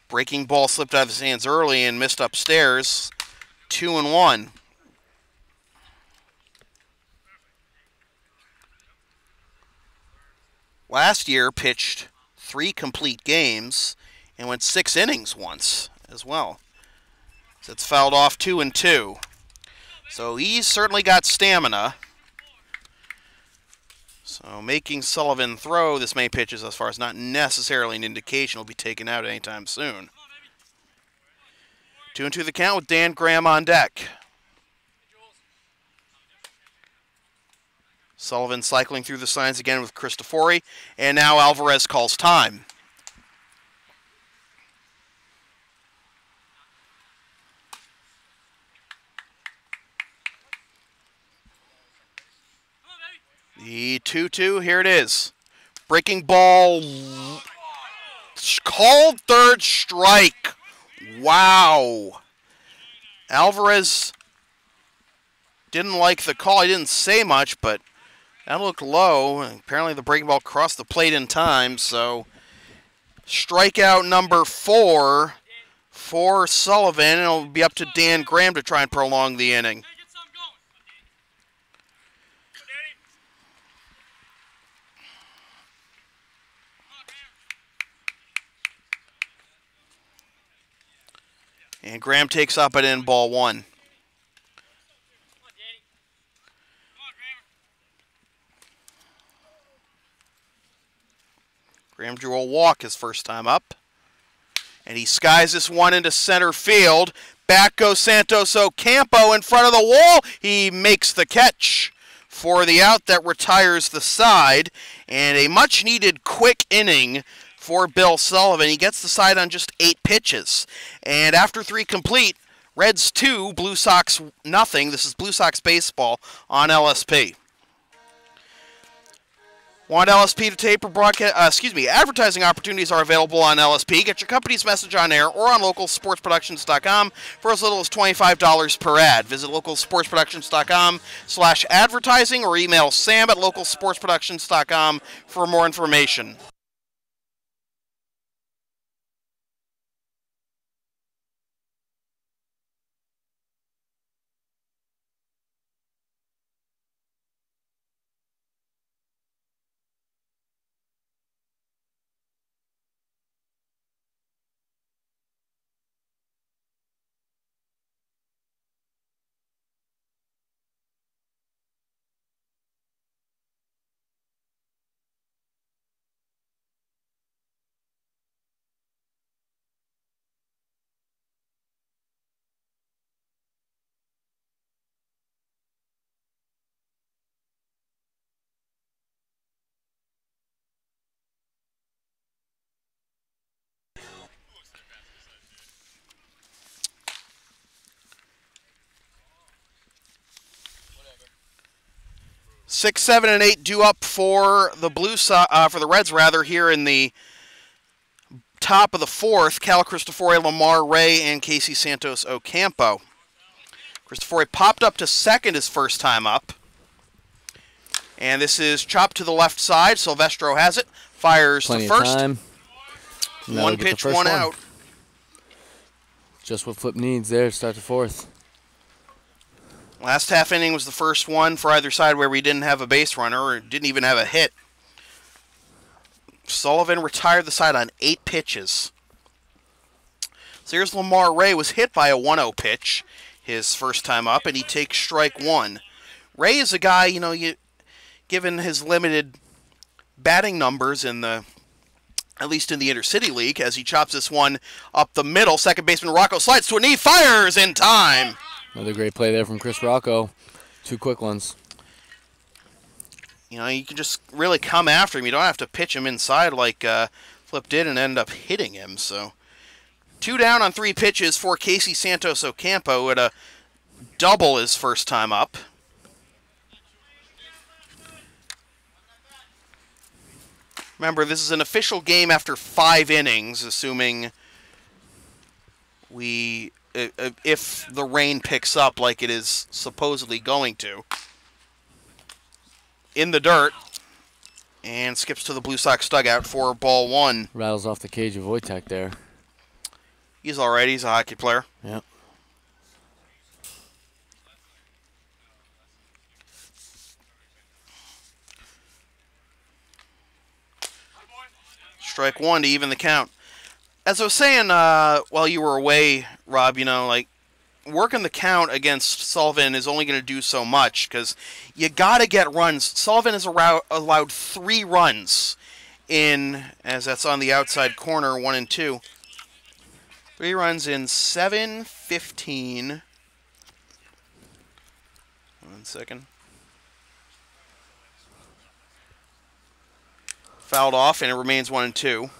Breaking ball slipped out of his hands early and missed upstairs. 2-1. Last year pitched 3 complete games and went 6 innings once as well. So it's fouled off 2-2. So he's certainly got stamina. So making Sullivan throw this many pitches as far as not necessarily an indication he'll be taken out anytime soon. 2-2 the count with Dan Graham on deck. Sullivan cycling through the signs again with Cristofori, and now Alvarez calls time. The 2-2, here it is. Breaking ball, called third strike. Wow. Alvarez didn't like the call. He didn't say much, but that looked low. Apparently the breaking ball crossed the plate in time, so strikeout number 4 for Sullivan, and it'll be up to Dan Graham to try and prolong the inning. And Graham takes up it in ball 1. Graham Drew will walk his first time up. And he skies this one into center field. Back goes Santos Ocampo in front of the wall. He makes the catch for the out that retires the side. And a much-needed quick inning for Bill Sullivan. He gets the side on just 8 pitches. And after 3 complete, Reds 2, Blue Sox nothing. This is Blue Sox baseball on LSP. Want LSP to tape or broadcast? Advertising opportunities are available on LSP. Get your company's message on air or on localsportsproductions.com for as little as $25 per ad. Visit localsportsproductions.com/advertising or email sam@localsportsproductions.com for more information. Six, 7, and 8 due up for the for the Reds here in the top of the 4th. Cal Cristofori, Lamar Ray, and Casey Santos Ocampo. Cristofori popped up to second his first time up. And this is chopped to the left side. Silvestro has it. Fires Plenty the first. Of time. One pitch, one out. Just what Flip needs there to start the 4th. Last half inning was the first one for either side where we didn't have a base runner or didn't even have a hit. Sullivan retired the side on 8 pitches. So here's Lamar Ray, was hit by a 1-0 pitch his first time up, and he takes strike 1. Ray is a guy, given his limited batting numbers at least in the Intercity League, as he chops this one up the middle. Second baseman Rocco slides to a knee, fires in time. Another great play there from Chris Rocco. 2 quick ones. You can just really come after him. You don't have to pitch him inside like Flip did and end up hitting him. So 2 down on 3 pitches for Casey Santos Ocampo at a double his first time up. Remember, this is an official game after 5 innings, assuming if the rain picks up like it is supposedly going to. In the dirt, and skips to the Blue Sox dugout for ball 1. Rattles off the cage of Wojtek there. He's all right. He's a hockey player. Yep. Strike 1 to even the count. As I was saying while you were away, Rob, working the count against Sullivan is only going to do so much because you got to get runs. Sullivan has allowed 3 runs in, as that's on the outside corner, 1 and 2. 3 runs in 7, 15. 1 second. Fouled off, and it remains 1 and 2.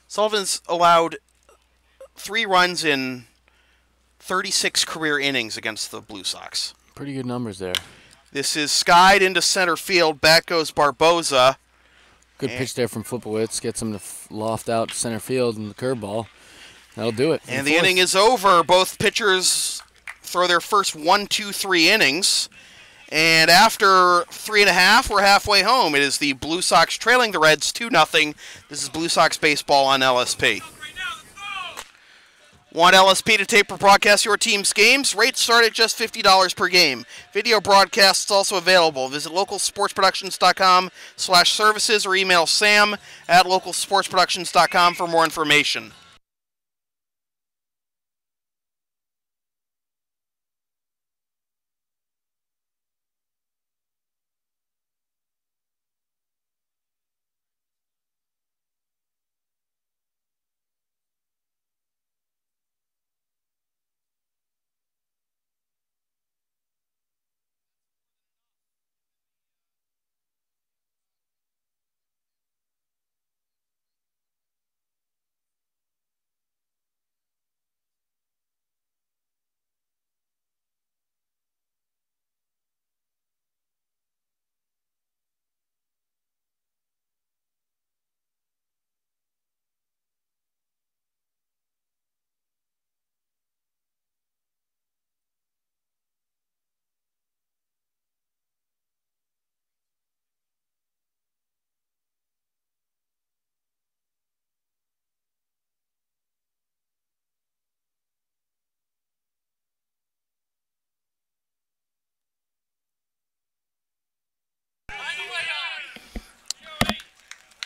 Sullivan's allowed 3 runs in 36 career innings against the Blue Sox. Pretty good numbers there. This is skied into center field. Back goes Barboza. Good pitch there from Flipowitz. Gets him to loft out center field and the curveball. That'll do it. And the inning is over. Both pitchers throw their first 1, 2, 3 innings. And after 3.5, we're halfway home. It is the Blue Sox trailing the Reds 2-0. This is Blue Sox baseball on LSP. Want LSP to tape or broadcast your team's games? Rates start at just $50 per game. Video broadcasts also available. Visit localsportsproductions.com/services or email sam@localsportsproductions.com for more information.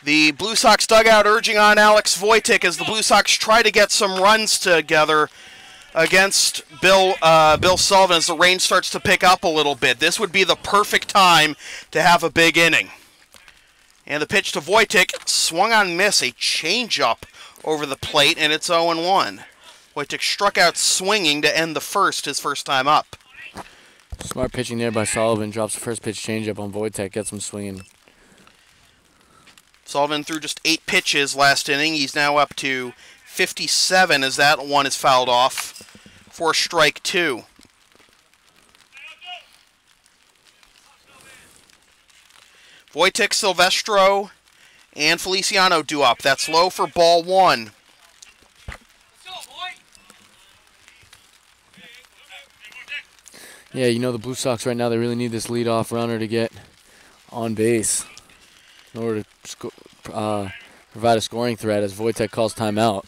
The Blue Sox dugout urging on Alex Wojtek as the Blue Sox try to get some runs together against Bill Sullivan as the rain starts to pick up a little bit. This would be the perfect time to have a big inning. And the pitch to Wojtek, swung on miss, a changeup over the plate, and it's 0-1. Wojtek struck out swinging to end the first, his first time up. Smart pitching there by Sullivan. Drops the first pitch changeup on Wojtek, gets him swinging. Sullivan threw just 8 pitches last inning. He's now up to 57 as that one is fouled off for strike 2. Wojtek, Silvestro, and Feliciano due up. That's low for ball 1. Yeah, you know the Blue Sox right now, they really need this leadoff runner to get on base in order to provide a scoring threat as Wojtek calls timeout.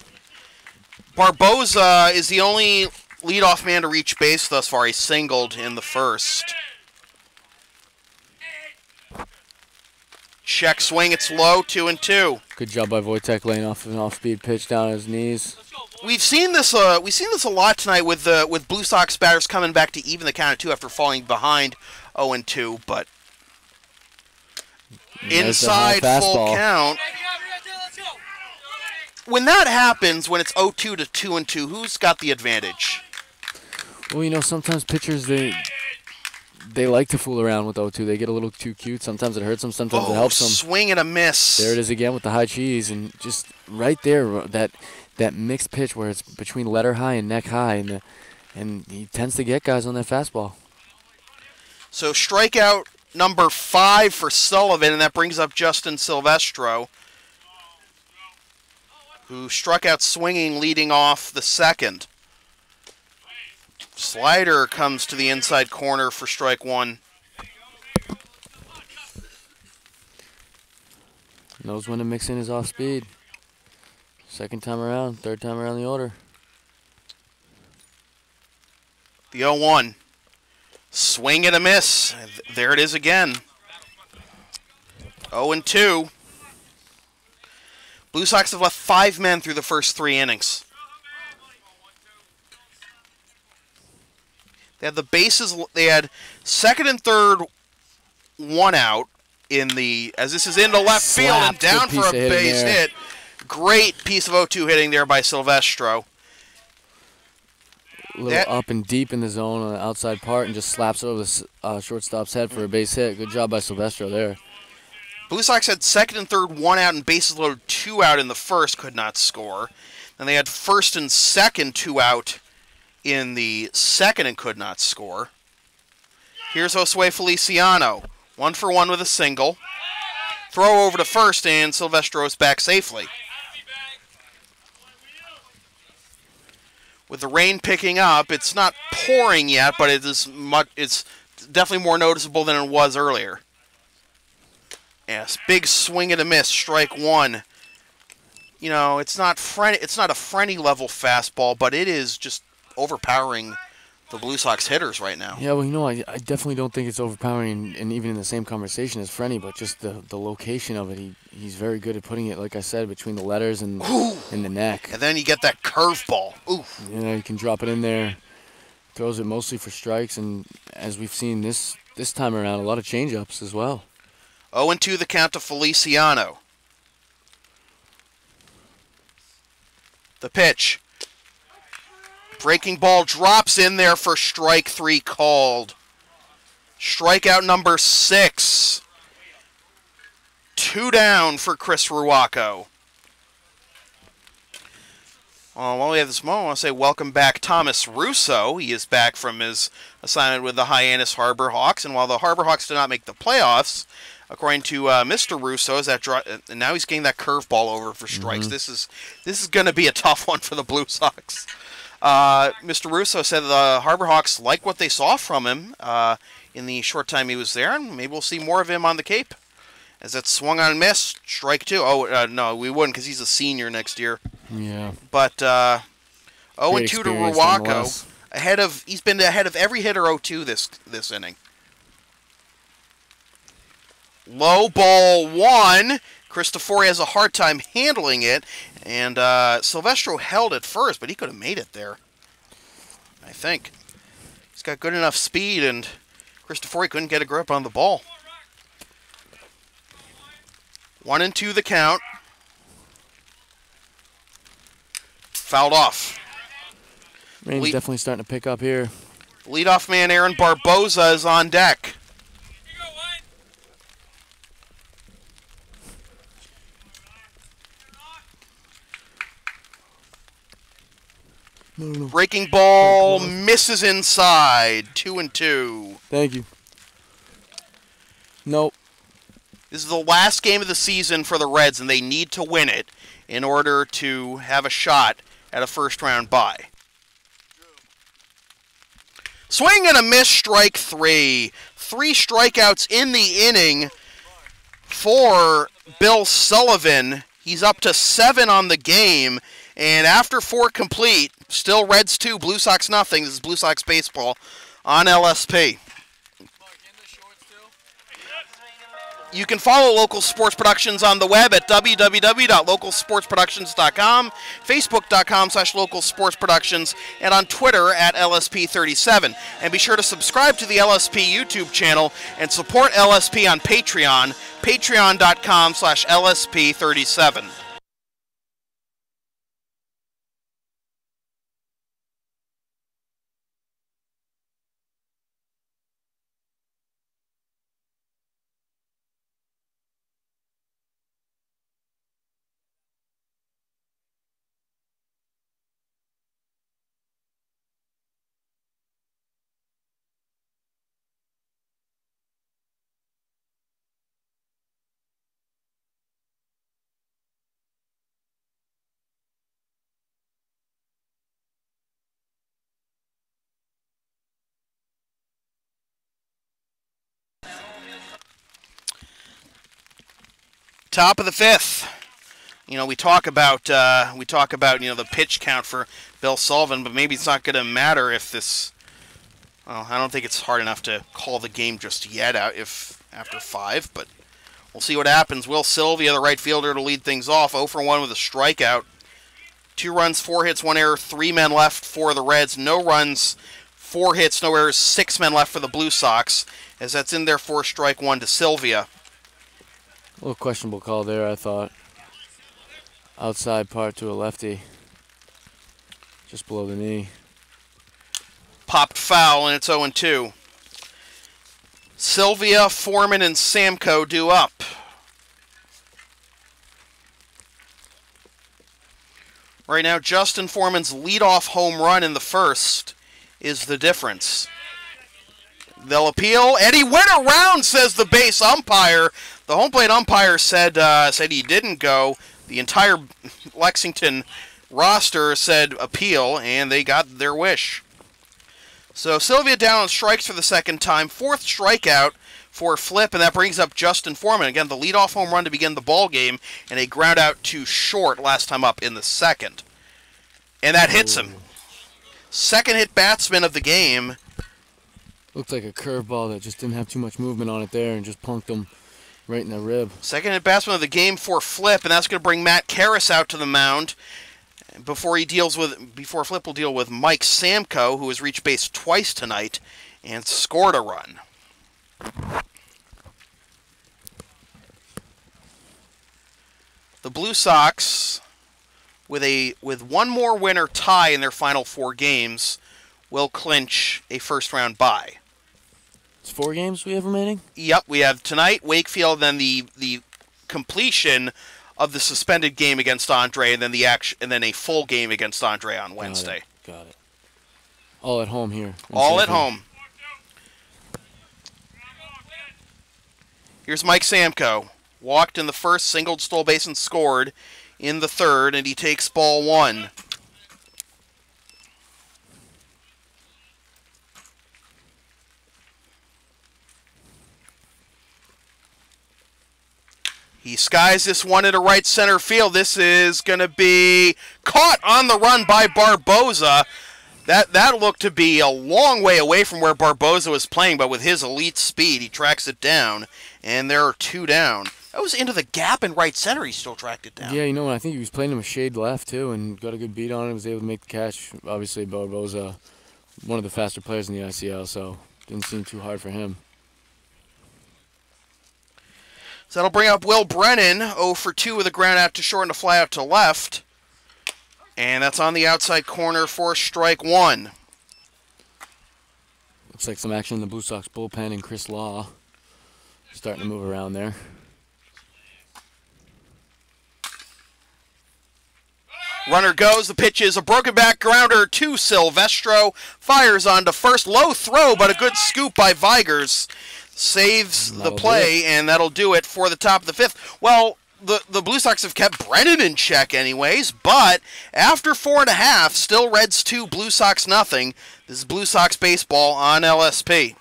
Barboza is the only leadoff man to reach base thus far. He singled in the first. Check swing, it's low, 2-2. Good job by Wojtek laying off an off-speed pitch down on his knees. We've seen this a lot tonight with Blue Sox batters coming back to even the count at 2 after falling behind 0-2, but inside full count. When that happens, when it's 0-2 to 2-2, who's got the advantage? Well, you know, sometimes pitchers, they like to fool around with 0-2. They get a little too cute. Sometimes it hurts them, sometimes it helps them. Swing and a miss. There it is again with the high cheese, and just right there, that mixed pitch where it's between letter high and neck high, and he tends to get guys on that fastball. So strikeout number 5 for Sullivan, and that brings up Justin Silvestro, who struck out swinging leading off the second. Slider comes to the inside corner for strike 1. Knows when to mix in his off speed. Second time around, third time around the order. The 0-1. Swing and a miss. There it is again. 0-2. Blue Sox have left 5 men through the first 3 innings. They had the bases. They had second and third, 1 out as this is into left field and down for a base hit. Great piece of 0-2 hitting there by Silvestro. A little up and deep in the zone on the outside part and just slaps it over the shortstop's head for a base hit. Good job by Silvestro there. Blue Sox had second and third, 1 out, and bases loaded, 2 out in the first, could not score. Then they had first and second, 2 out in the second and could not score. Here's Josue Feliciano. 1 for 1 with a single. Throw over to first, and Silvestro is back safely. With the rain picking up, it's not pouring yet, but it's definitely more noticeable than it was earlier. Yes, big swing and a miss, strike 1. You know, it's not a Frenny level fastball, but it is just overpowering the Blue Sox hitters right now. Yeah, well, you know, I definitely don't think it's overpowering and even in the same conversation as Frenny, but just the location of it. He's very good at putting it, like I said, between the letters and the neck. And then you get that curveball. Ooh. You know, you can drop it in there. Throws it mostly for strikes, and as we've seen this time around, a lot of changeups as well. 0-2 the count to Feliciano. The pitch. Breaking ball drops in there for strike 3 called. Strikeout number 6. 2 down for Chris Ruaco. While we have this moment, I want to say welcome back Thomas Russo. He is back from his assignment with the Hyannis Harbor Hawks. And while the Harbor Hawks did not make the playoffs, according to Mr. Russo, and now he's getting that curveball over for strikes. This is going to be a tough one for the Blue Sox. Mr. Russo said the Harbor Hawks like what they saw from him in the short time he was there, and maybe we'll see more of him on the Cape. As that swung on and missed, strike 2. No, we wouldn't because he's a senior next year. Yeah. But 0-2 to Ruaco. He's been ahead of every hitter 0-2 this inning. Low ball 1, Cristofori has a hard time handling it, and Silvestro held it first, but he could have made it there, I think. He's got good enough speed, and Cristofori couldn't get a grip on the ball. 1-2 the count. Fouled off. Rain's definitely starting to pick up here. Leadoff man Aaron Barboza is on deck. No. Breaking ball misses inside. 2-2. Thank you. Nope. This is the last game of the season for the Reds, and they need to win it in order to have a shot at a first-round bye. Swing and a miss, strike 3. 3 strikeouts in the inning for Bill Sullivan. He's up to 7 on the game, and after 4 complete, still Reds 2, Blue Sox nothing. This is Blue Sox baseball on LSP. You can follow Local Sports Productions on the web at www.localsportsproductions.com, facebook.com/localsportsproductions, and on Twitter at LSP37. And be sure to subscribe to the LSP YouTube channel and support LSP on Patreon, patreon.com/LSP37. Top of the 5th. You know, we talk about the pitch count for Bill Sullivan, but maybe it's not going to matter if this. Well, I don't think it's hard enough to call the game just yet if after 5, but we'll see what happens. Will Sylvia, the right fielder, to lead things off, 0 for 1 with a strikeout. 2 runs, 4 hits, 1 error, 3 men left for the Reds. No runs, 4 hits, no errors, 6 men left for the Blue Sox, as that's in there for strike 1 to Sylvia. A little questionable call there, I thought. Outside part to a lefty. Just below the knee. Popped foul, and it's 0-2. Sylvia, Foreman, and Samko due up. Right now, Justin Foreman's leadoff home run in the first is the difference. They'll appeal, and he went around, says the base umpire. The home plate umpire said he didn't go. The entire Lexington roster said appeal, and they got their wish. So Sylvia down on strikes for the second time. 4th strikeout for Flip, and that brings up Justin Foreman. Again, the leadoff home run to begin the ball game, and a ground out to short last time up in the second. And that hits him. Second hit batsman of the game. Looked like a curveball that just didn't have too much movement on it there and just punked him right in the rib. Second hit batsman of the game for Flip, and that's going to bring Matt Karras out to the mound before Flip will deal with Mike Samko, who has reached base twice tonight and scored a run. The Blue Sox, with one more win or tie in their final 4 games, will clinch a first-round bye. It's 4 games we have remaining? Yep, we have tonight, Wakefield, then the completion of the suspended game against Andre, and then a full game against Andre on Wednesday. Got it. All at home here. All at home. Here's Mike Samko. Walked in the first, singled, stole base, and scored in the third, and he takes ball 1. He skies this one into right center field. This is going to be caught on the run by Barboza. That looked to be a long way away from where Barboza was playing, but with his elite speed, he tracks it down, and there are 2 down. That was into the gap in right center. He still tracked it down. Yeah, you know what? I think he was playing him a shade left, too, and got a good beat on it. Was able to make the catch. Obviously, Barboza, one of the faster players in the ICL, so didn't seem too hard for him. So that'll bring up Will Brennan, 0 for 2 with a ground out to short and a fly out to left. And that's on the outside corner for strike one. Looks like some action in the Blue Sox bullpen, and Chris Law starting to move around there. Runner goes. The pitch is a broken back grounder to Silvestro. Fires on to first. Low throw, but a good scoop by Vigers. Saves the play, and that'll do it for the top of the fifth. Well, the Blue Sox have kept Brennan in check anyways, but after 4.5, still Reds 2, Blue Sox nothing. This is Blue Sox baseball on LSP.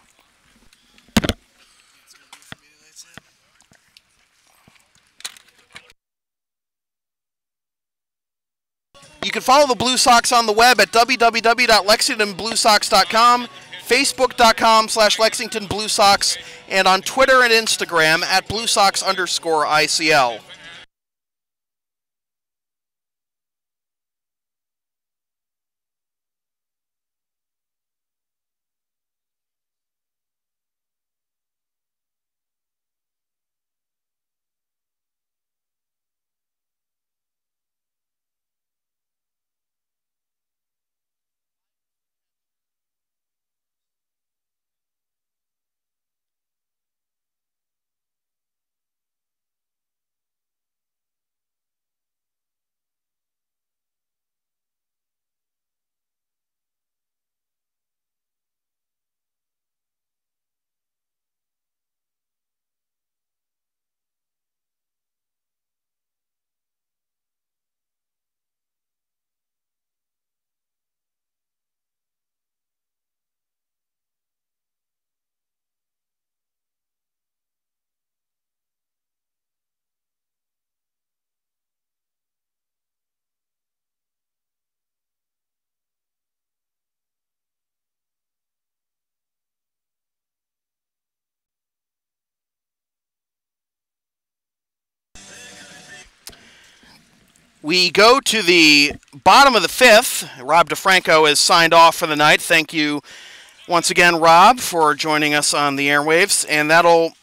You can follow the Blue Sox on the web at www.lexingtonbluesox.com, facebook.com/Lexington Blue Sox, and on Twitter and Instagram at BlueSox_ICL. We go to the bottom of the fifth. Rob DeFranco is signed off for the night. Thank you once again, Rob, for joining us on the airwaves. And that'll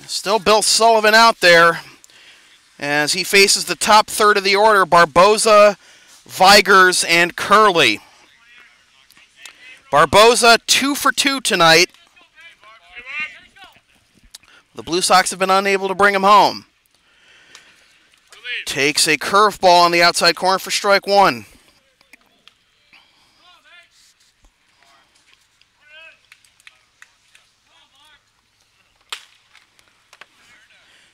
still Bill Sullivan out there as he faces the top third of the order, Barboza, Vigers, and Curley. Barboza 2 for 2 tonight. The Blue Sox have been unable to bring him home. Takes a curveball on the outside corner for strike one.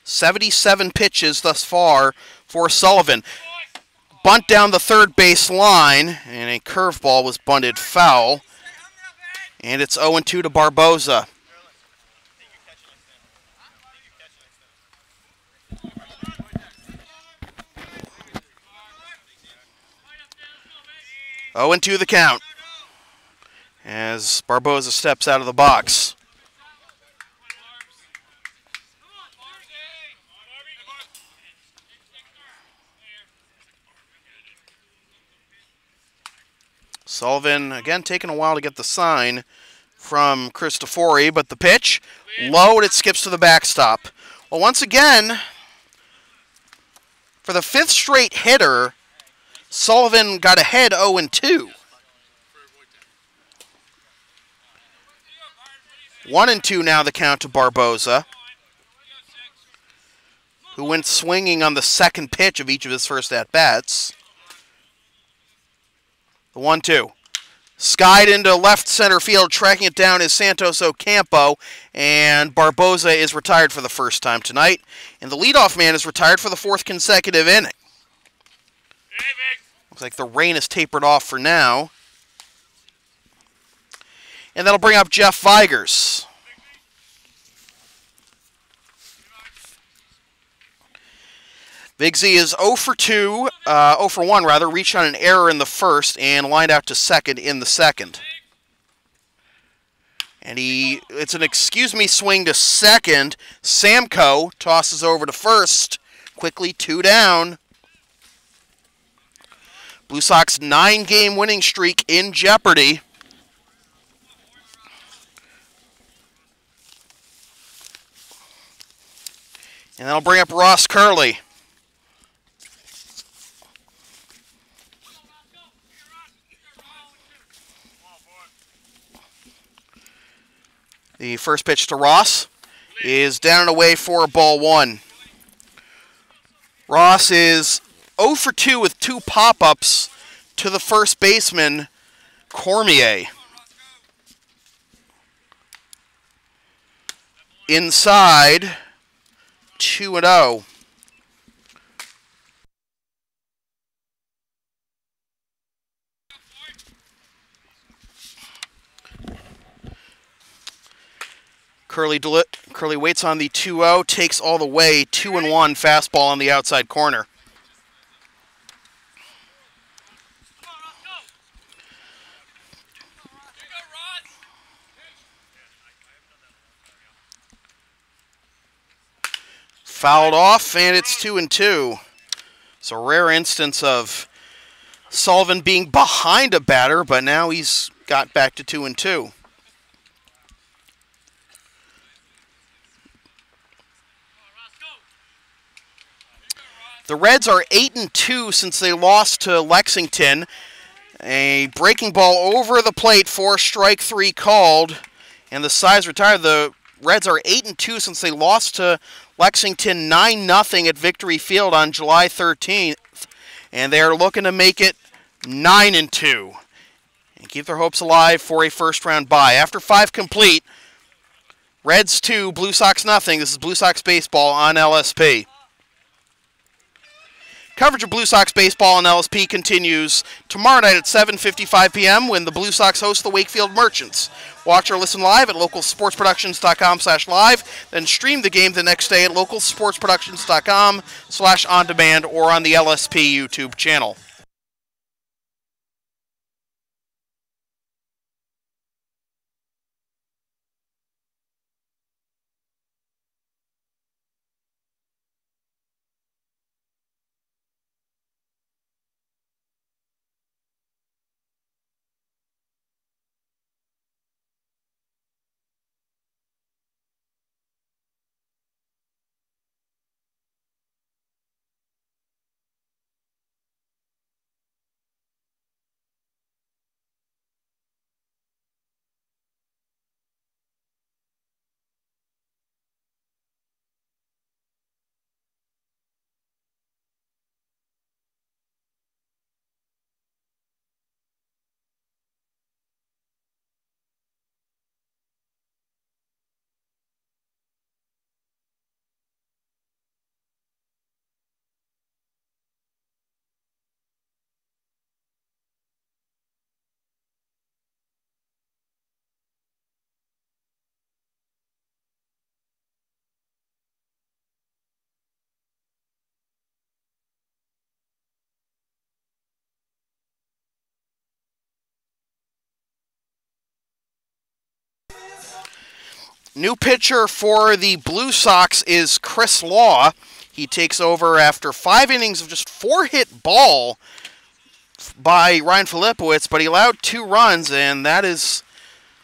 "77 pitches thus far for Sullivan. Bunt down the third base line, and a curveball was bunted foul. And it's 0-2 to Barboza. Oh, and 2 the count as Barboza steps out of the box. Sullivan, again, taking a while to get the sign from Cristofori, but the pitch, low, and it skips to the backstop. Well, once again, for the fifth straight hitter, Sullivan got ahead 0-2. 1-2 now the count to Barboza, who went swinging on the second pitch of each of his first at-bats. The 1-2. Skied into left center field, tracking it down is Santos Ocampo, and Barboza is retired for the first time tonight. And the leadoff man is retired for the fourth consecutive inning. Looks like the rain is tapered off for now. And that'll bring up Jeff Vigers. Bigsy is 0 for 1 rather, reached on an error in the first and lined out to second in the second. And it's an excuse me swing to second. Samko tosses over to first. Quickly 2 down. Blue Sox 9-game winning streak in jeopardy. And that'll bring up Ross Curley. The first pitch to Ross is down and away for ball 1. Ross is 0 for 2 with 2 pop-ups to the first baseman, Cormier. Inside, 2-0. Curley waits on the 2-0, takes all the way, 2-1 fastball on the outside corner. Fouled off, and it's 2-2. It's a rare instance of Sullivan being behind a batter, but now he's got back to 2-2. The Reds are 8-2 since they lost to Lexington. A breaking ball over the plate for strike 3 called, and the side's retired. The Reds are 8-2 since they lost to Lexington 9-0 at Victory Field on July 13th, and they are looking to make it 9-2 and keep their hopes alive for a first-round bye. After 5 complete, Reds 2, Blue Sox nothing. This is Blue Sox baseball on LSP. Coverage of Blue Sox baseball on LSP continues tomorrow night at 7:55 p.m. when the Blue Sox host the Wakefield Merchants. Watch or listen live at localsportsproductions.com/live, then stream the game the next day at localsportsproductions.com/on-demand or on the LSP YouTube channel. New pitcher for the Blue Sox is Chris Law. He takes over after 5 innings of just 4-hit ball by Ryan Filipowicz, but he allowed 2 runs, and that is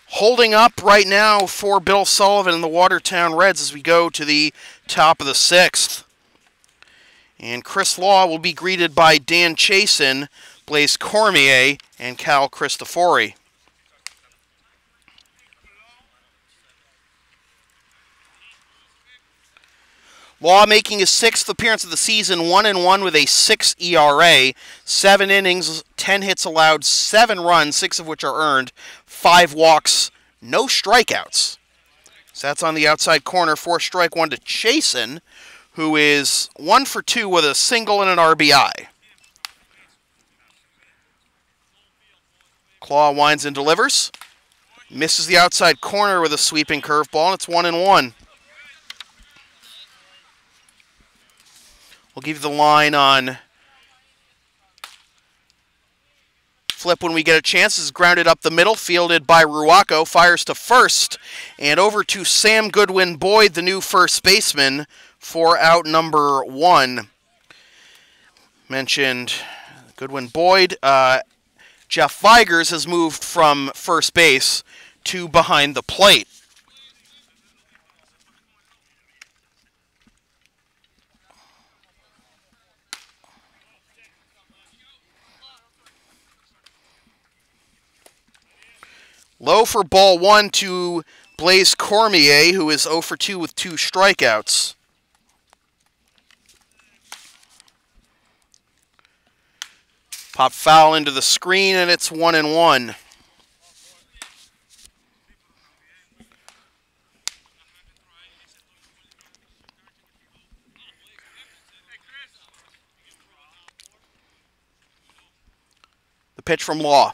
holding up right now for Bill Sullivan and the Watertown Reds as we go to the top of the 6th. And Chris Law will be greeted by Dan Chasin, Blaise Cormier, and Cal Cristofori. Law making his 6th appearance of the season, 1-1 with a 6 ERA, 7 innings, 10 hits allowed, 7 runs, 6 of which are earned, 5 walks, no strikeouts. So that's on the outside corner for strike 1 to Chasin, who is 1 for 2 with a single and an RBI. Claw winds and delivers. Misses the outside corner with a sweeping curveball, and it's 1-1. We'll give you the line on Flip when we get a chance. Is grounded up the middle, fielded by Ruaco. Fires to first, and over to Sam Goodwin Boyd, the new first baseman, for out number 1. Mentioned Goodwin Boyd. Jeff Vigers has moved from first base to behind the plate. Low for ball 1 to Blaise Cormier, who is 0 for 2 with 2 strikeouts. Pop foul into the screen, and it's 1-1. The pitch from Law.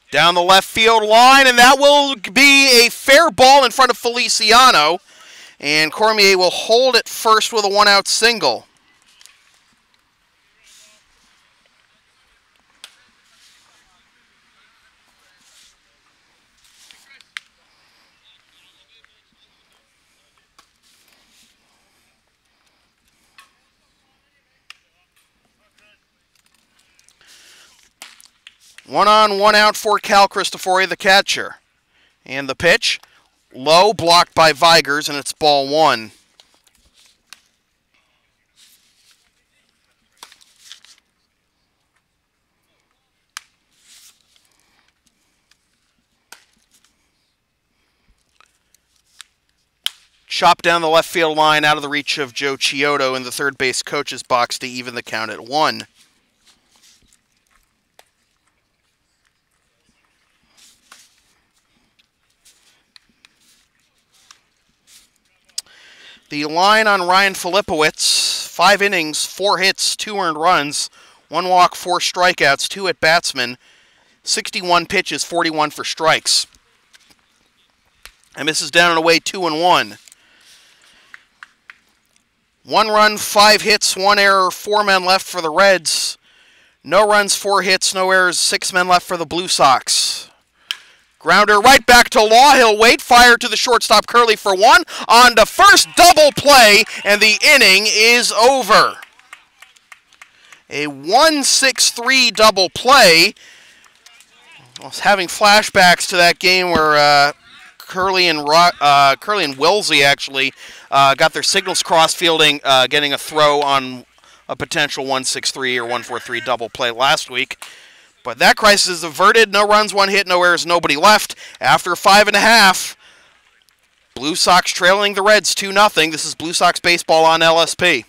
Down the left field line, and that will be a fair ball in front of Feliciano. And Cormier will hold it first with a 1-out single. One on, 1 out for Cal Cristofori, the catcher. And the pitch, low, blocked by Vigers, and it's ball 1. Chop down the left field line out of the reach of Joe Chiodo in the third base coach's box to even the count at 1. The line on Ryan Filipowicz, 5 innings, 4 hits, 2 earned runs, 1 walk, 4 strikeouts, 2 at-batsmen, 61 pitches, 41 for strikes. And this is down and away 2-1. 1 run, 5 hits, 1 error, 4 men left for the Reds. No runs, 4 hits, no errors, 6 men left for the Blue Sox. Grounder right back to Law. He'll wait. Fire to the shortstop, Curley, for 1. On to first, double play, and the inning is over. A 1-6-3 double play. I was having flashbacks to that game where Curley and Wilsey actually got their signals crossed, fielding, getting a throw on a potential 1-6-3 or 1-4-3 double play last week. But that crisis is averted. No runs, 1 hit, no errors, nobody left. After 5.5, Blue Sox trailing the Reds 2-0. This is Blue Sox baseball on LSP.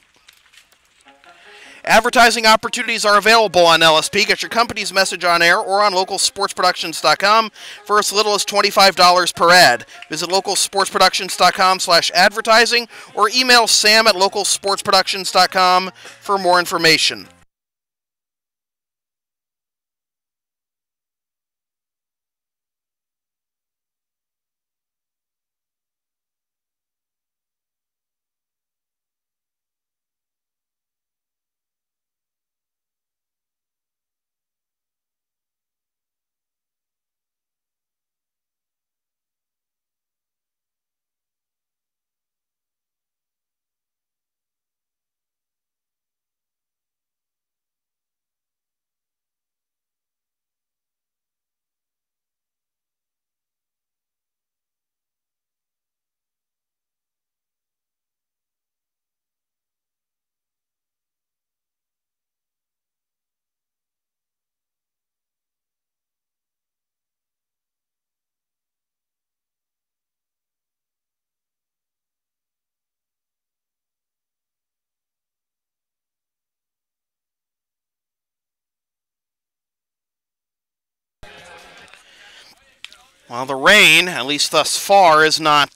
Advertising opportunities are available on LSP. Get your company's message on air or on localsportsproductions.com for as little as $25 per ad. Visit localsportsproductions.com/advertising or email Sam at localsportsproductions.com for more information. Well, the rain, at least thus far, has not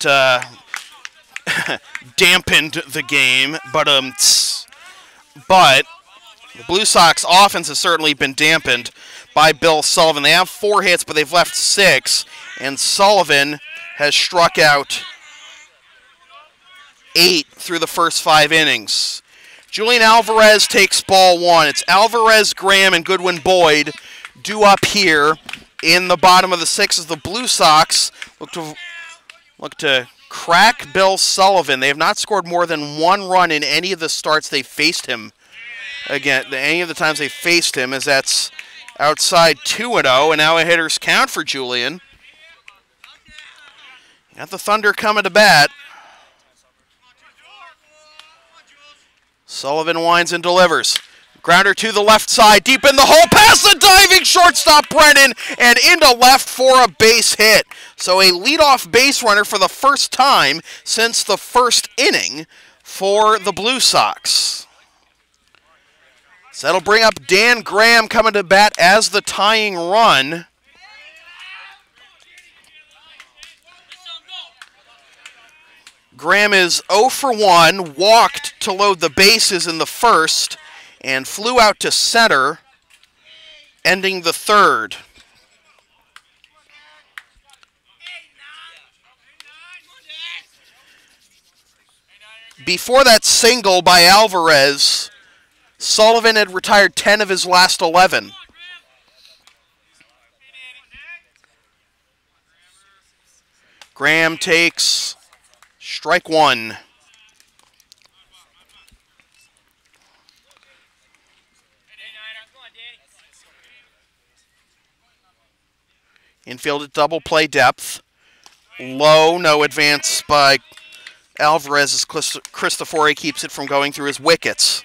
dampened the game, but the Blue Sox offense has certainly been dampened by Bill Sullivan. They have 4 hits, but they've left 6, and Sullivan has struck out 8 through the first 5 innings. Julian Alvarez takes ball 1. It's Alvarez, Graham, and Goodwin Boyd due up here in the bottom of the sixth as the Blue Sox look to crack Bill Sullivan. They have not scored more than 1 run in any of the starts they faced him. Again, any of the times they faced him, as that's outside 2-0, and now a hitter's count for Julian. Got the Thunder coming to bat. Sullivan winds and delivers. Grounder to the left side, deep in the hole, past the diving shortstop Brennan, and into left for a base hit. So a leadoff base runner for the first time since the first inning for the Blue Sox. So that'll bring up Dan Graham coming to bat as the tying run. Graham is 0 for 1, walked to load the bases in the first, and flew out to center, ending the third. Before that single by Alvarez, Sullivan had retired 10 of his last 11. Graham takes strike 1. Infield at double play depth. Low, no advance by Alvarez as Cristofori keeps it from going through his wickets.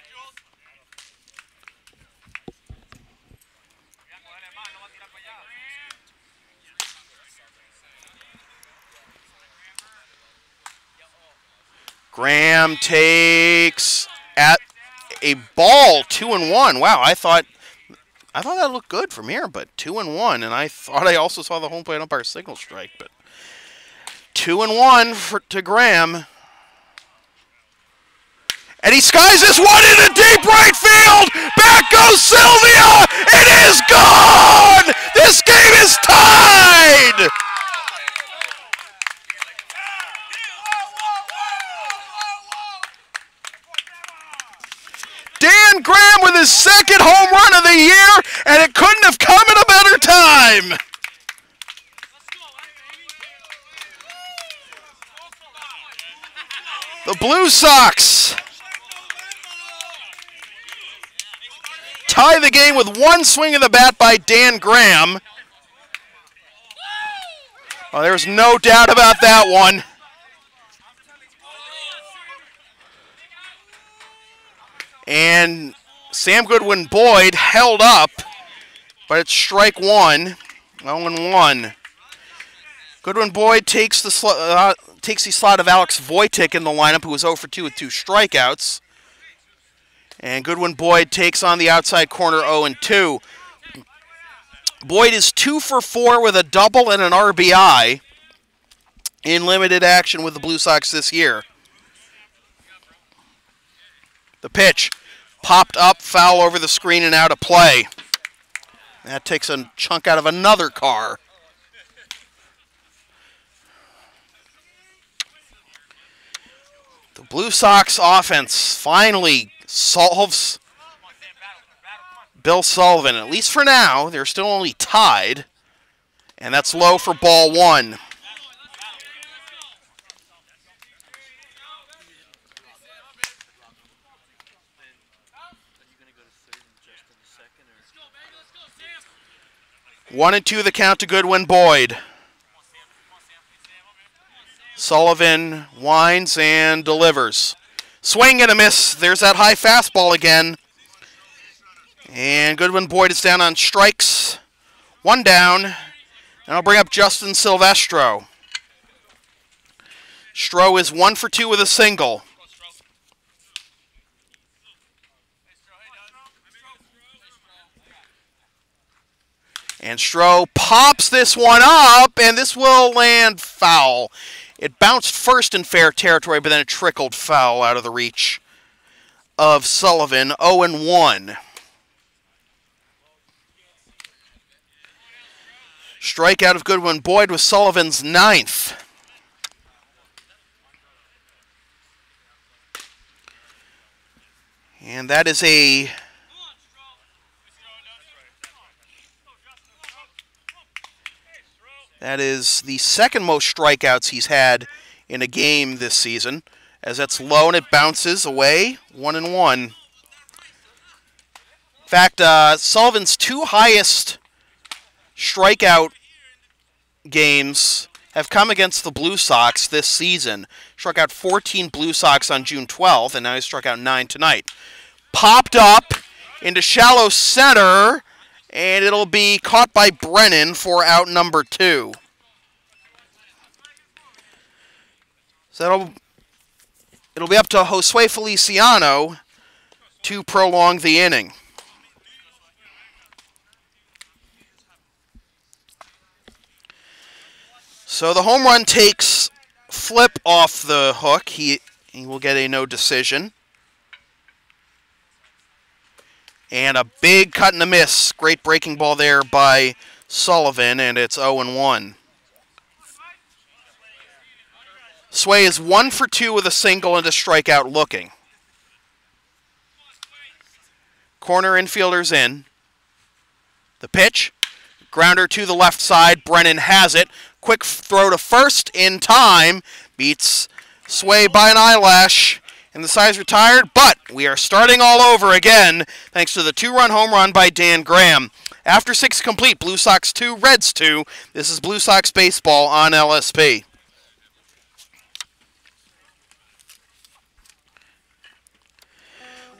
Graham takes at a ball, 2-1. Wow, I thought that looked good from here, but 2-1, and I thought I also saw the home plate umpire signal strike, but 2-1 to Graham. And he skies this one into deep right field. Back goes Sylvia. It is gone. This game is tied. Dan Graham with his second home run of the year, and it couldn't have come at a better time. The Blue Sox tie the game with one swing of the bat by Dan Graham. Oh, there's no doubt about that one. And Sam Goodwin-Boyd held up, but it's strike 1, 0-1. Goodwin-Boyd takes the slot of Alex Wojcik in the lineup, who was 0 for 2 with 2 strikeouts. And Goodwin-Boyd takes on the outside corner 0-2. Boyd is 2 for 4 with a double and an RBI in limited action with the Blue Sox this year. The pitch popped up, foul over the screen and out of play. That takes a chunk out of another car. The Blue Sox offense finally solves Bill Sullivan. At least for now, they're still only tied. And that's low for ball 1. One and 2 the count to Goodwin-Boyd. Sullivan winds and delivers. Swing and a miss. There's that high fastball again. And Goodwin-Boyd is down on strikes. 1 down. And I'll bring up Justin Silvestro. Stroh is 1 for 2 with a single. And Stroh pops this one up, and this will land foul. It bounced first in fair territory, but then it trickled foul out of the reach of Sullivan. 0-1. Strikeout of Goodwin-Boyd was Sullivan's 9th. And that is a That is the second most strikeouts he's had in a game this season, as that's low and it bounces away, 1-1. In fact, Sullivan's two highest strikeout games have come against the Blue Sox this season. Struck out 14 Blue Sox on June 12th, and now he struck out 9 tonight. Popped up into shallow center, and it'll be caught by Brennan for out number 2. So it'll be up to Josue Feliciano to prolong the inning. So the home run takes Flip off the hook. He will get a no decision. And a big cut and a miss. Great breaking ball there by Sullivan, and it's 0-1. Sway is 1 for 2 with a single and a strikeout looking. Corner infielder's in. The pitch. Grounder to the left side. Brennan has it. Quick throw to first in time. Beats Sway by an eyelash. And the side's retired, but we are starting all over again thanks to the 2-run home run by Dan Graham. After 6 complete, Blue Sox 2, Reds 2. This is Blue Sox baseball on LSP.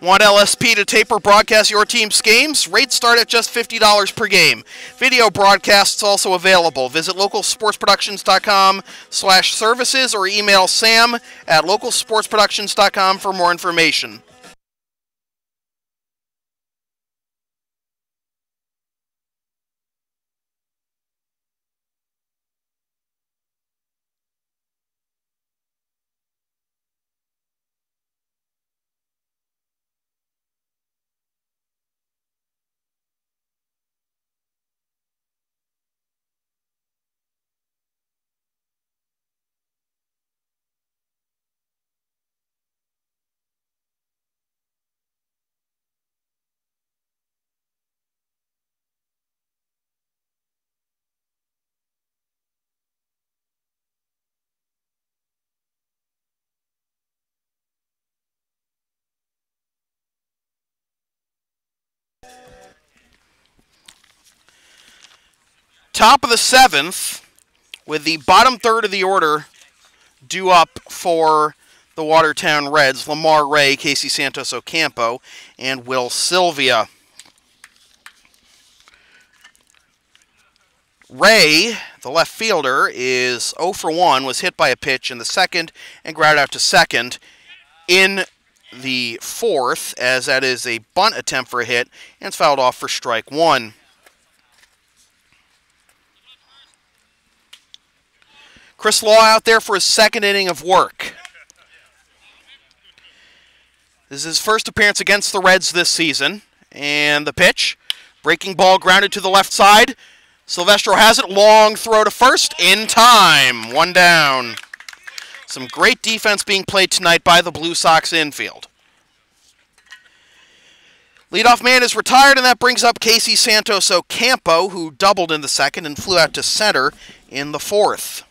Want LSP to tape or broadcast your team's games? Rates start at just $50 per game. Video broadcasts also available. Visit localsportsproductions.com/services or email sam@localsportsproductions.com for more information. Top of the 7th, with the bottom third of the order due up for the Watertown Reds, Lamar Ray, Casey Santos Ocampo, and Will Sylvia. Ray, the left fielder, is 0 for 1, was hit by a pitch in the second and grounded out to second in the fourth, as that is a bunt attempt for a hit, and it's fouled off for strike 1. Chris Law out there for his second inning of work. This is his first appearance against the Reds this season. And the pitch, breaking ball grounded to the left side. Silvestro has it, long throw to first, in time, 1 down. Some great defense being played tonight by the Blue Sox infield. Leadoff man is retired, and that brings up Casey Santos Ocampo, who doubled in the second and flew out to center in the fourth.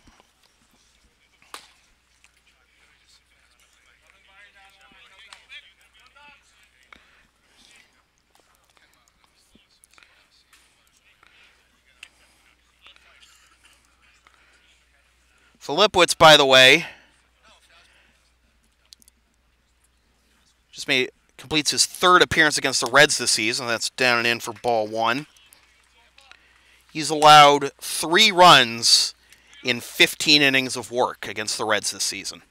Filipowicz, by the way, completes his third appearance against the Reds this season. That's down and in for ball 1. He's allowed 3 runs in 15 innings of work against the Reds this season.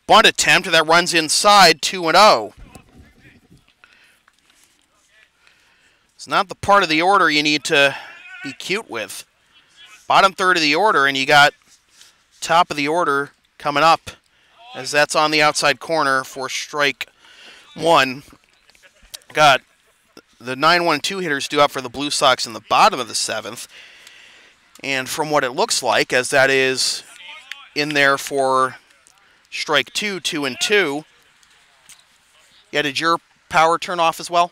Bunt attempt that runs inside, 2-0. It's not the part of the order you need to be cute with. Bottom third of the order, and you got top of the order coming up, as that's on the outside corner for strike 1. Got the 9-1-2 hitters due up for the Blue Sox in the bottom of the 7th. And from what it looks like, as that is in there for strike 2, 2-2. Yeah, did your power turn off as well?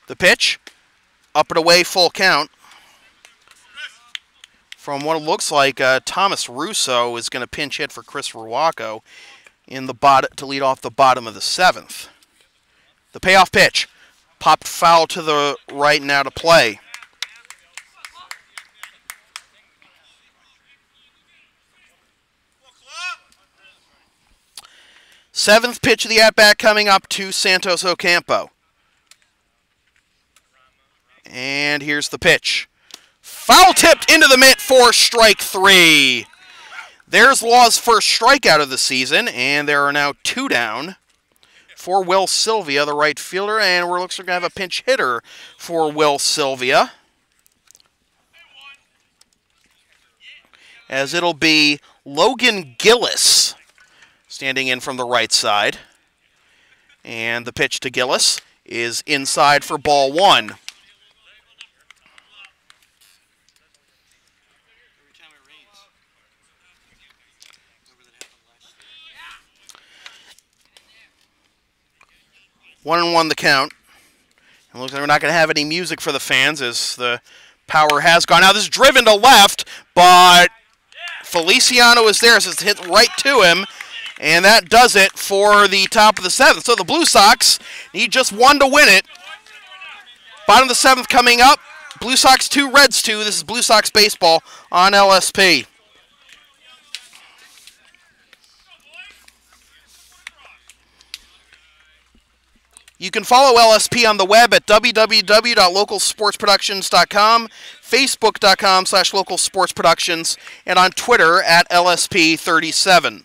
The pitch. Up and away, full count. From what it looks like, Thomas Russo is going to pinch hit for Chris Ruaco in the to lead off the bottom of the 7th. The payoff pitch. Popped foul to the right, now to play. Seventh pitch of the at-bat coming up to Santos Ocampo. And here's the pitch. Foul tipped into the mitt for strike 3. There's Law's first strikeout of the season, and there are now 2 down for Will Sylvia, the right fielder, and we're looks like we're going to have a pinch hitter for Will Sylvia, as it'll be Logan Gillis standing in from the right side. And the pitch to Gillis is inside for ball 1. One and one the count. It looks like we're not going to have any music for the fans as the power has gone. Now this is driven to left, but Feliciano is there, so it's hit right to him, and that does it for the top of the 7th. So the Blue Sox need just 1 to win it. Bottom of the 7th coming up. Blue Sox 2, Reds 2. This is Blue Sox baseball on LSP. You can follow LSP on the web at www.localsportsproductions.com, facebook.com/localsportsproductions, and on Twitter at LSP37.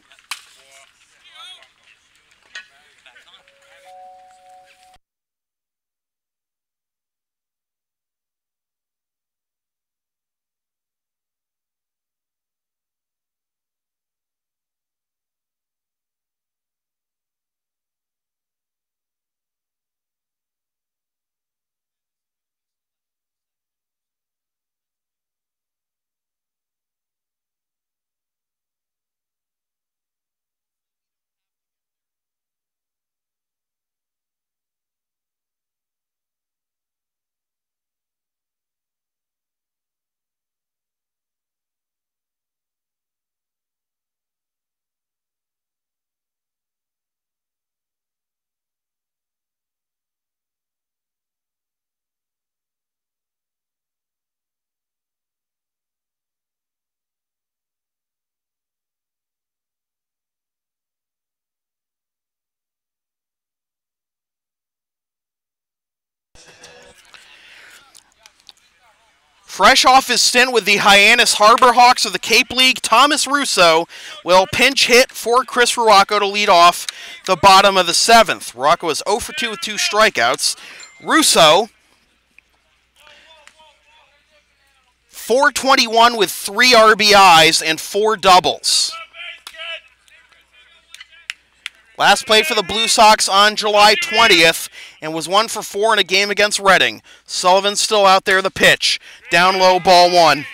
Fresh off his stint with the Hyannis Harbor Hawks of the Cape League, Thomas Russo will pinch hit for Chris Ruaco to lead off the bottom of the 7th. Ruaco is 0 for 2 with 2 strikeouts. Russo, 421 with 3 RBIs and 4 doubles. Last played for the Blue Sox on July 20th and was 1 for 4 in a game against Reading. Sullivan's still out there, the pitch. Down low, ball 1.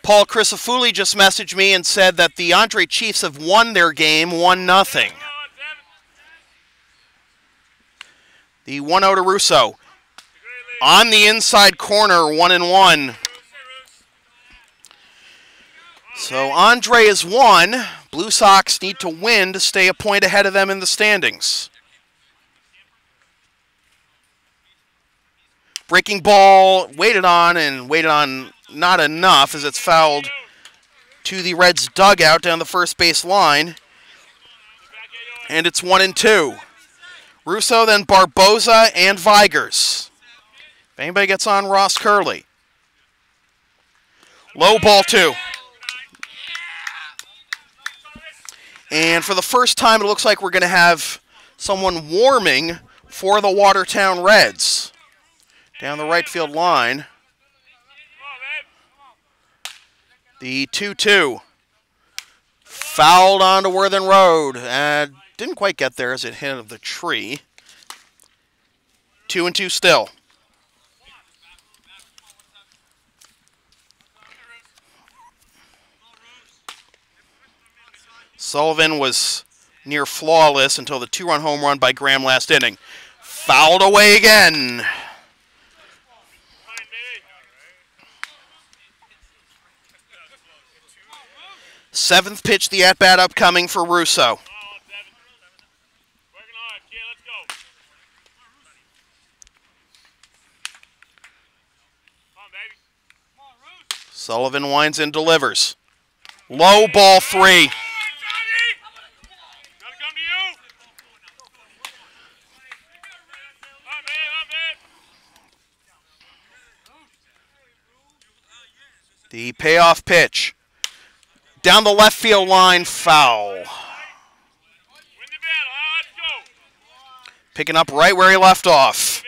Paul Crisafulli just messaged me and said that the Andre Chiefs have won their game 1-0. The 1-0 to Russo. On the inside corner, 1-1. So Andre is 1. Blue Sox need to win to stay a point ahead of them in the standings. Breaking ball, waited on not enough as it's fouled to the Reds' dugout down the first base line. And it's 1-2. Russo, then Barboza and Vigers. If anybody gets on, Ross Curley. Low, ball 2. And for the first time, it looks like we're going to have someone warming for the Watertown Reds. Down the right field line. The 2-2. Fouled onto Worthen Road. Didn't quite get there as it hit the tree. 2-2 still. Sullivan was near flawless until the 2-run home run by Graham last inning. Fouled away again. Seventh pitch, the at-bat upcoming for Russo. Sullivan winds and delivers. Low, ball 3. The payoff pitch. Down the left field line, foul. Picking up right where he left off.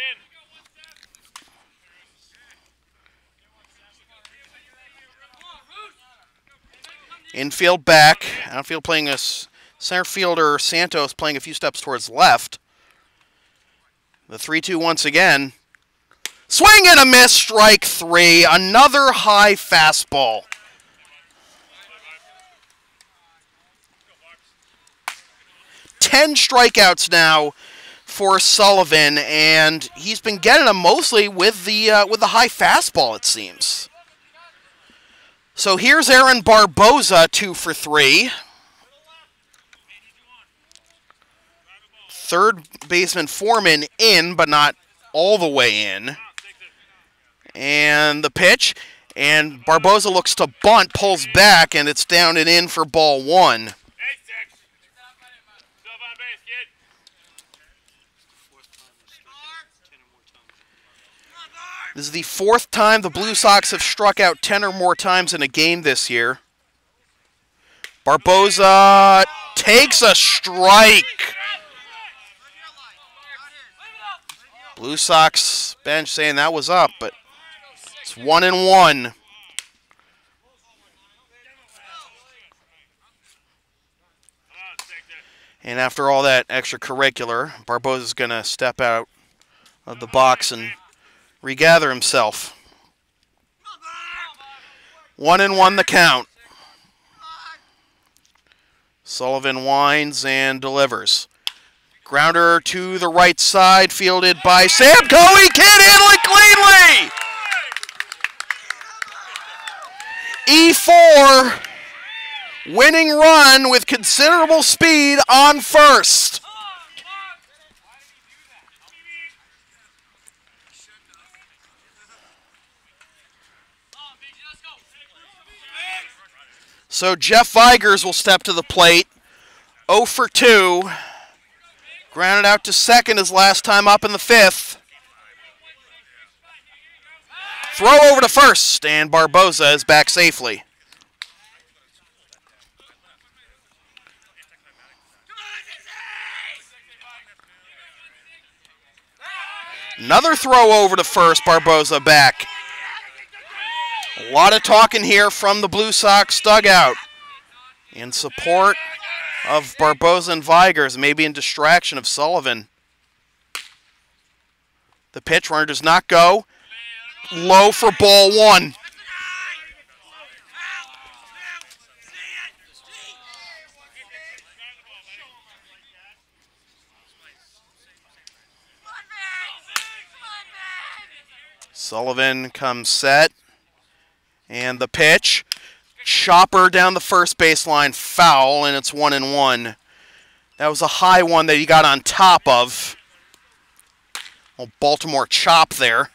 Infield back. Outfield playing a center fielder, Santos, playing a few steps towards left. The 3-2 once again. Swing and a miss, strike 3. Another high fastball. Ten strikeouts now for Sullivan, and he's been getting them mostly with the high fastball, it seems. So here's Aaron Barboza, 2 for 3. Third baseman Foreman in, but not all the way in. And the pitch, and Barboza looks to bunt, pulls back, and it's down and in for ball 1. This is the 4th time the Blue Sox have struck out 10 or more times in a game this year. Barboza takes a strike. Blue Sox bench saying that was up, but it's 1-1. And after all that extracurricular, Barboza's going to step out of the box and regather himself. 1-1 the count. Sullivan winds and delivers. Grounder to the right side, fielded by Samko. He can't handle it cleanly. E4, winning run with considerable speed on first. So Jeff Vigers will step to the plate. 0 for 2. Grounded out to second his last time up in the 5th. Throw over to first, and Barboza is back safely. Another throw over to first, Barboza back. A lot of talking here from the Blue Sox dugout in support of Barboza and Vigers, maybe in distraction of Sullivan. The pitch, runner does not go. Low for ball 1. Sullivan comes set. And the pitch, chopper down the first baseline, foul, and it's 1-1. That was a high one that he got on top of. Old Baltimore chop there.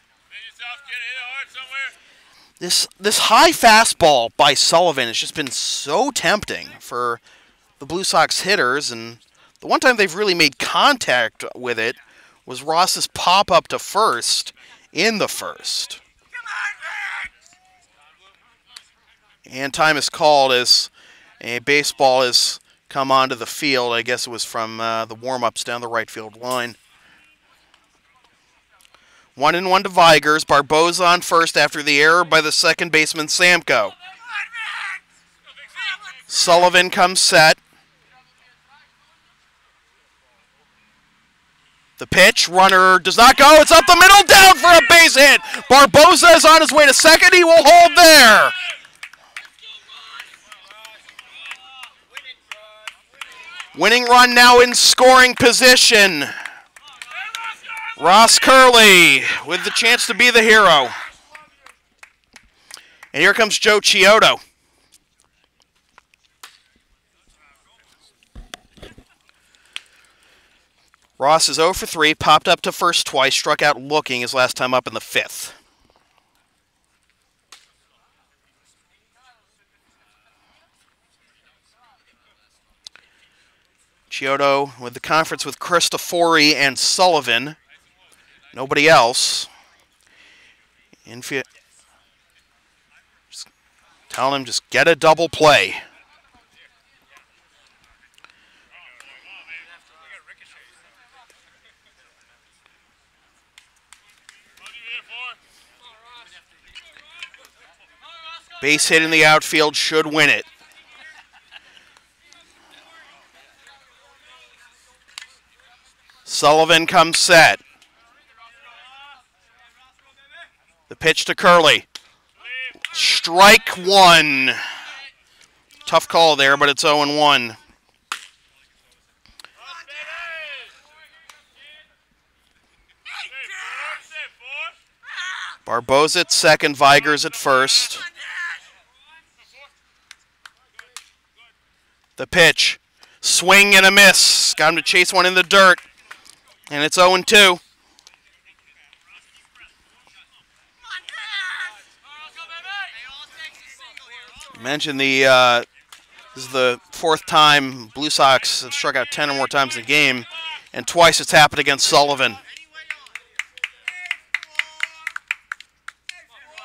This high fastball by Sullivan has just been so tempting for the Blue Sox hitters, and the one time they've really made contact with it was Ross's pop-up to first in the first. And time is called as a baseball has come onto the field. I guess it was from the warm-ups down the right field line. 1-1 to Vigers. Barboza on first after the error by the second baseman Samko. Sullivan comes set. The pitch, runner does not go. It's up the middle, down for a base hit. Barboza is on his way to second. He will hold there. Winning run now in scoring position. Ross Curley with the chance to be the hero. And here comes Joe Chiodo. Ross is 0 for 3, popped up to first twice, struck out looking his last time up in the 5th. Chiodo with the conference with Cristofori and Sullivan. Nobody else. Infield. Just telling him just get a double play. Base hit in the outfield should win it. Sullivan comes set. The pitch to Curley. Strike one. Tough call there, but it's 0-1. Barboza at second, Vigers at first. The pitch. Swing and a miss. Got him to chase one in the dirt. And it's 0-2. I mentioned this is the 4th time Blue Sox have struck out 10 or more times in the game, and twice it's happened against Sullivan.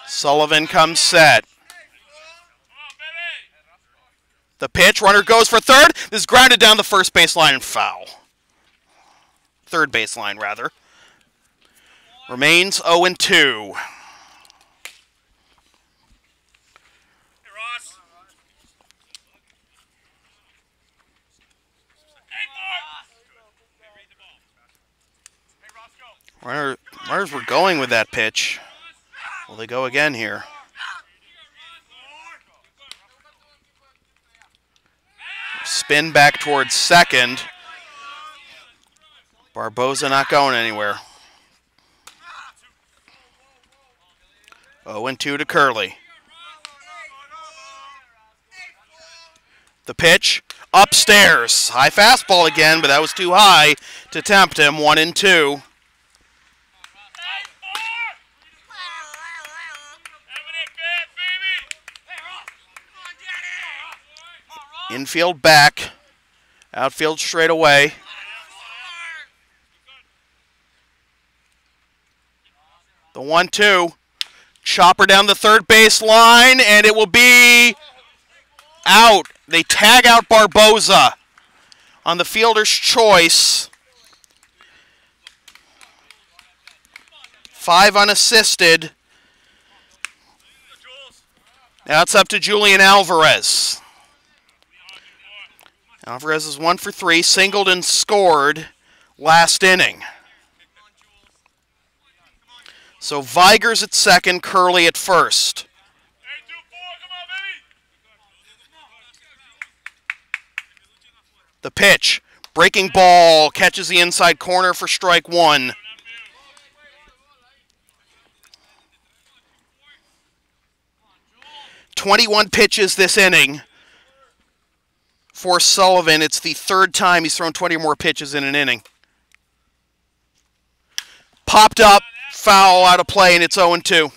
Sullivan comes set. The pitch, runner goes for third. This is grounded down the first baseline and foul. Third baseline, rather. Remains 0-2. Runners were going with that pitch. Will they go again here? Spin back towards second. Barboza not going anywhere. 0-2 to Curley. The pitch upstairs. High fastball again, but that was too high to tempt him. 1-2. Infield back. Outfield straight away. The 1-2. Chopper down the third base line, and it will be out. They tag out Barboza on the fielder's choice. 5 unassisted. Now it's up to Julian Alvarez. Alvarez is 1 for 3, singled and scored last inning. So Vigers at second, Curley at first. The pitch, breaking ball, catches the inside corner for strike one. "21 pitches this inning. For Sullivan, it's the 3rd time he's thrown 20 or more pitches in an inning. Popped up, foul out of play, and it's 0-2.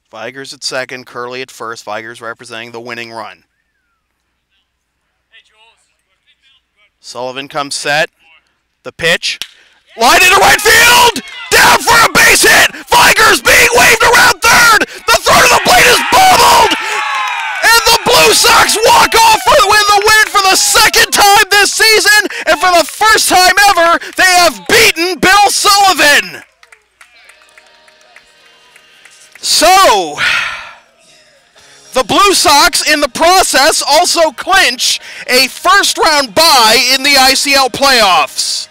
Vigers at second, Curley at first. Vigers representing the winning run. Sullivan comes set. The pitch. Line into right field! Down for a base hit! Vigers being waved around third! The throw to the plate is bobbled! And the Blue Sox walk off with the win for the 2nd time this season! And for the 1st time ever, they have beaten Bill Sullivan! So, Sox, in the process, also clinch a first-round bye in the ICL playoffs.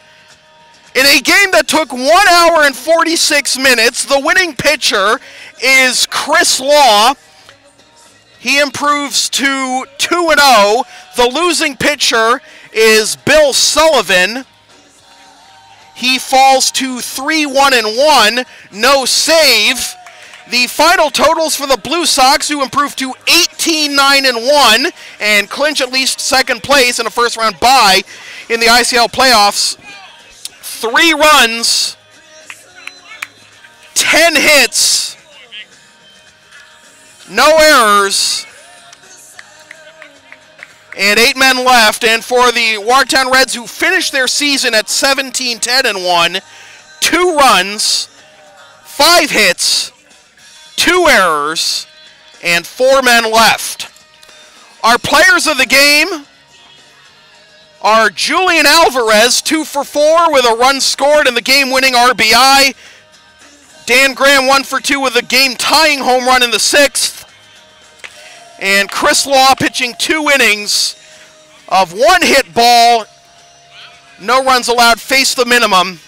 In a game that took 1 hour and 46 minutes, the winning pitcher is Chris Law. He improves to 2-0. The losing pitcher is Bill Sullivan. He falls to 3-1-1, no save. The final totals for the Blue Sox, who improve to 18-9-1 and clinch at least second place in a first-round bye in the ICL playoffs. 3 runs, 10 hits, no errors, and 8 men left. And for the Watertown Reds, who finished their season at 17-10-1, 2 runs, 5 hits, 2 errors, and 4 men left. Our players of the game are Julian Alvarez, 2 for 4 with a run scored and the game-winning RBI. Dan Graham, 1 for 2 with a game-tying home run in the 6th. And Chris Law pitching 2 innings of 1-hit ball, no runs allowed, faced the minimum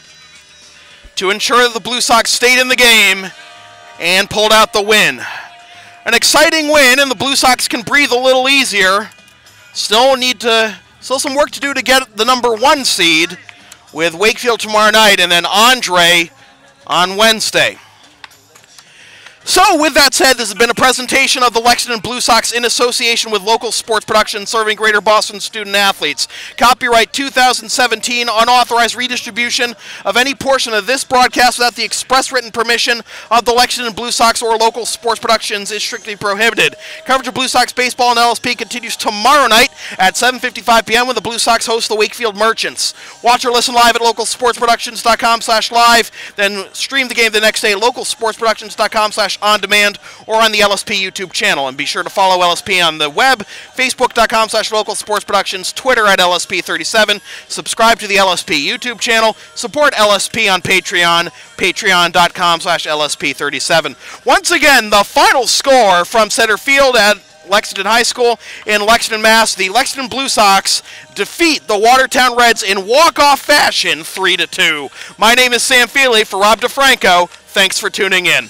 to ensure that the Blue Sox stayed in the game and pulled out the win. An exciting win, and the Blue Sox can breathe a little easier. Still some work to do to get the number 1 seed with Wakefield tomorrow night and then Andre on Wednesday. So, with that said, this has been a presentation of the Lexington Blue Sox in association with local sports production serving Greater Boston student-athletes. Copyright 2017, unauthorized redistribution of any portion of this broadcast without the express written permission of the Lexington Blue Sox or local sports productions is strictly prohibited. Coverage of Blue Sox baseball and LSP continues tomorrow night at 7:55 p.m. when the Blue Sox host the Wakefield Merchants. Watch or listen live at localsportsproductions.com/live, then stream the game the next day at localsportsproductions.com/on-demand or on the LSP YouTube channel. And be sure to follow LSP on the web, facebook.com/localsportsproductions, Twitter at LSP37. Subscribe to the LSP YouTube channel. Support LSP on Patreon, patreon.com/LSP37. Once again, the final score from center field at Lexington High School in Lexington, Mass. The Lexington Blue Sox defeat the Watertown Reds in walk-off fashion 3-2. My name is Sam Feely for Rob DeFranco. Thanks for tuning in.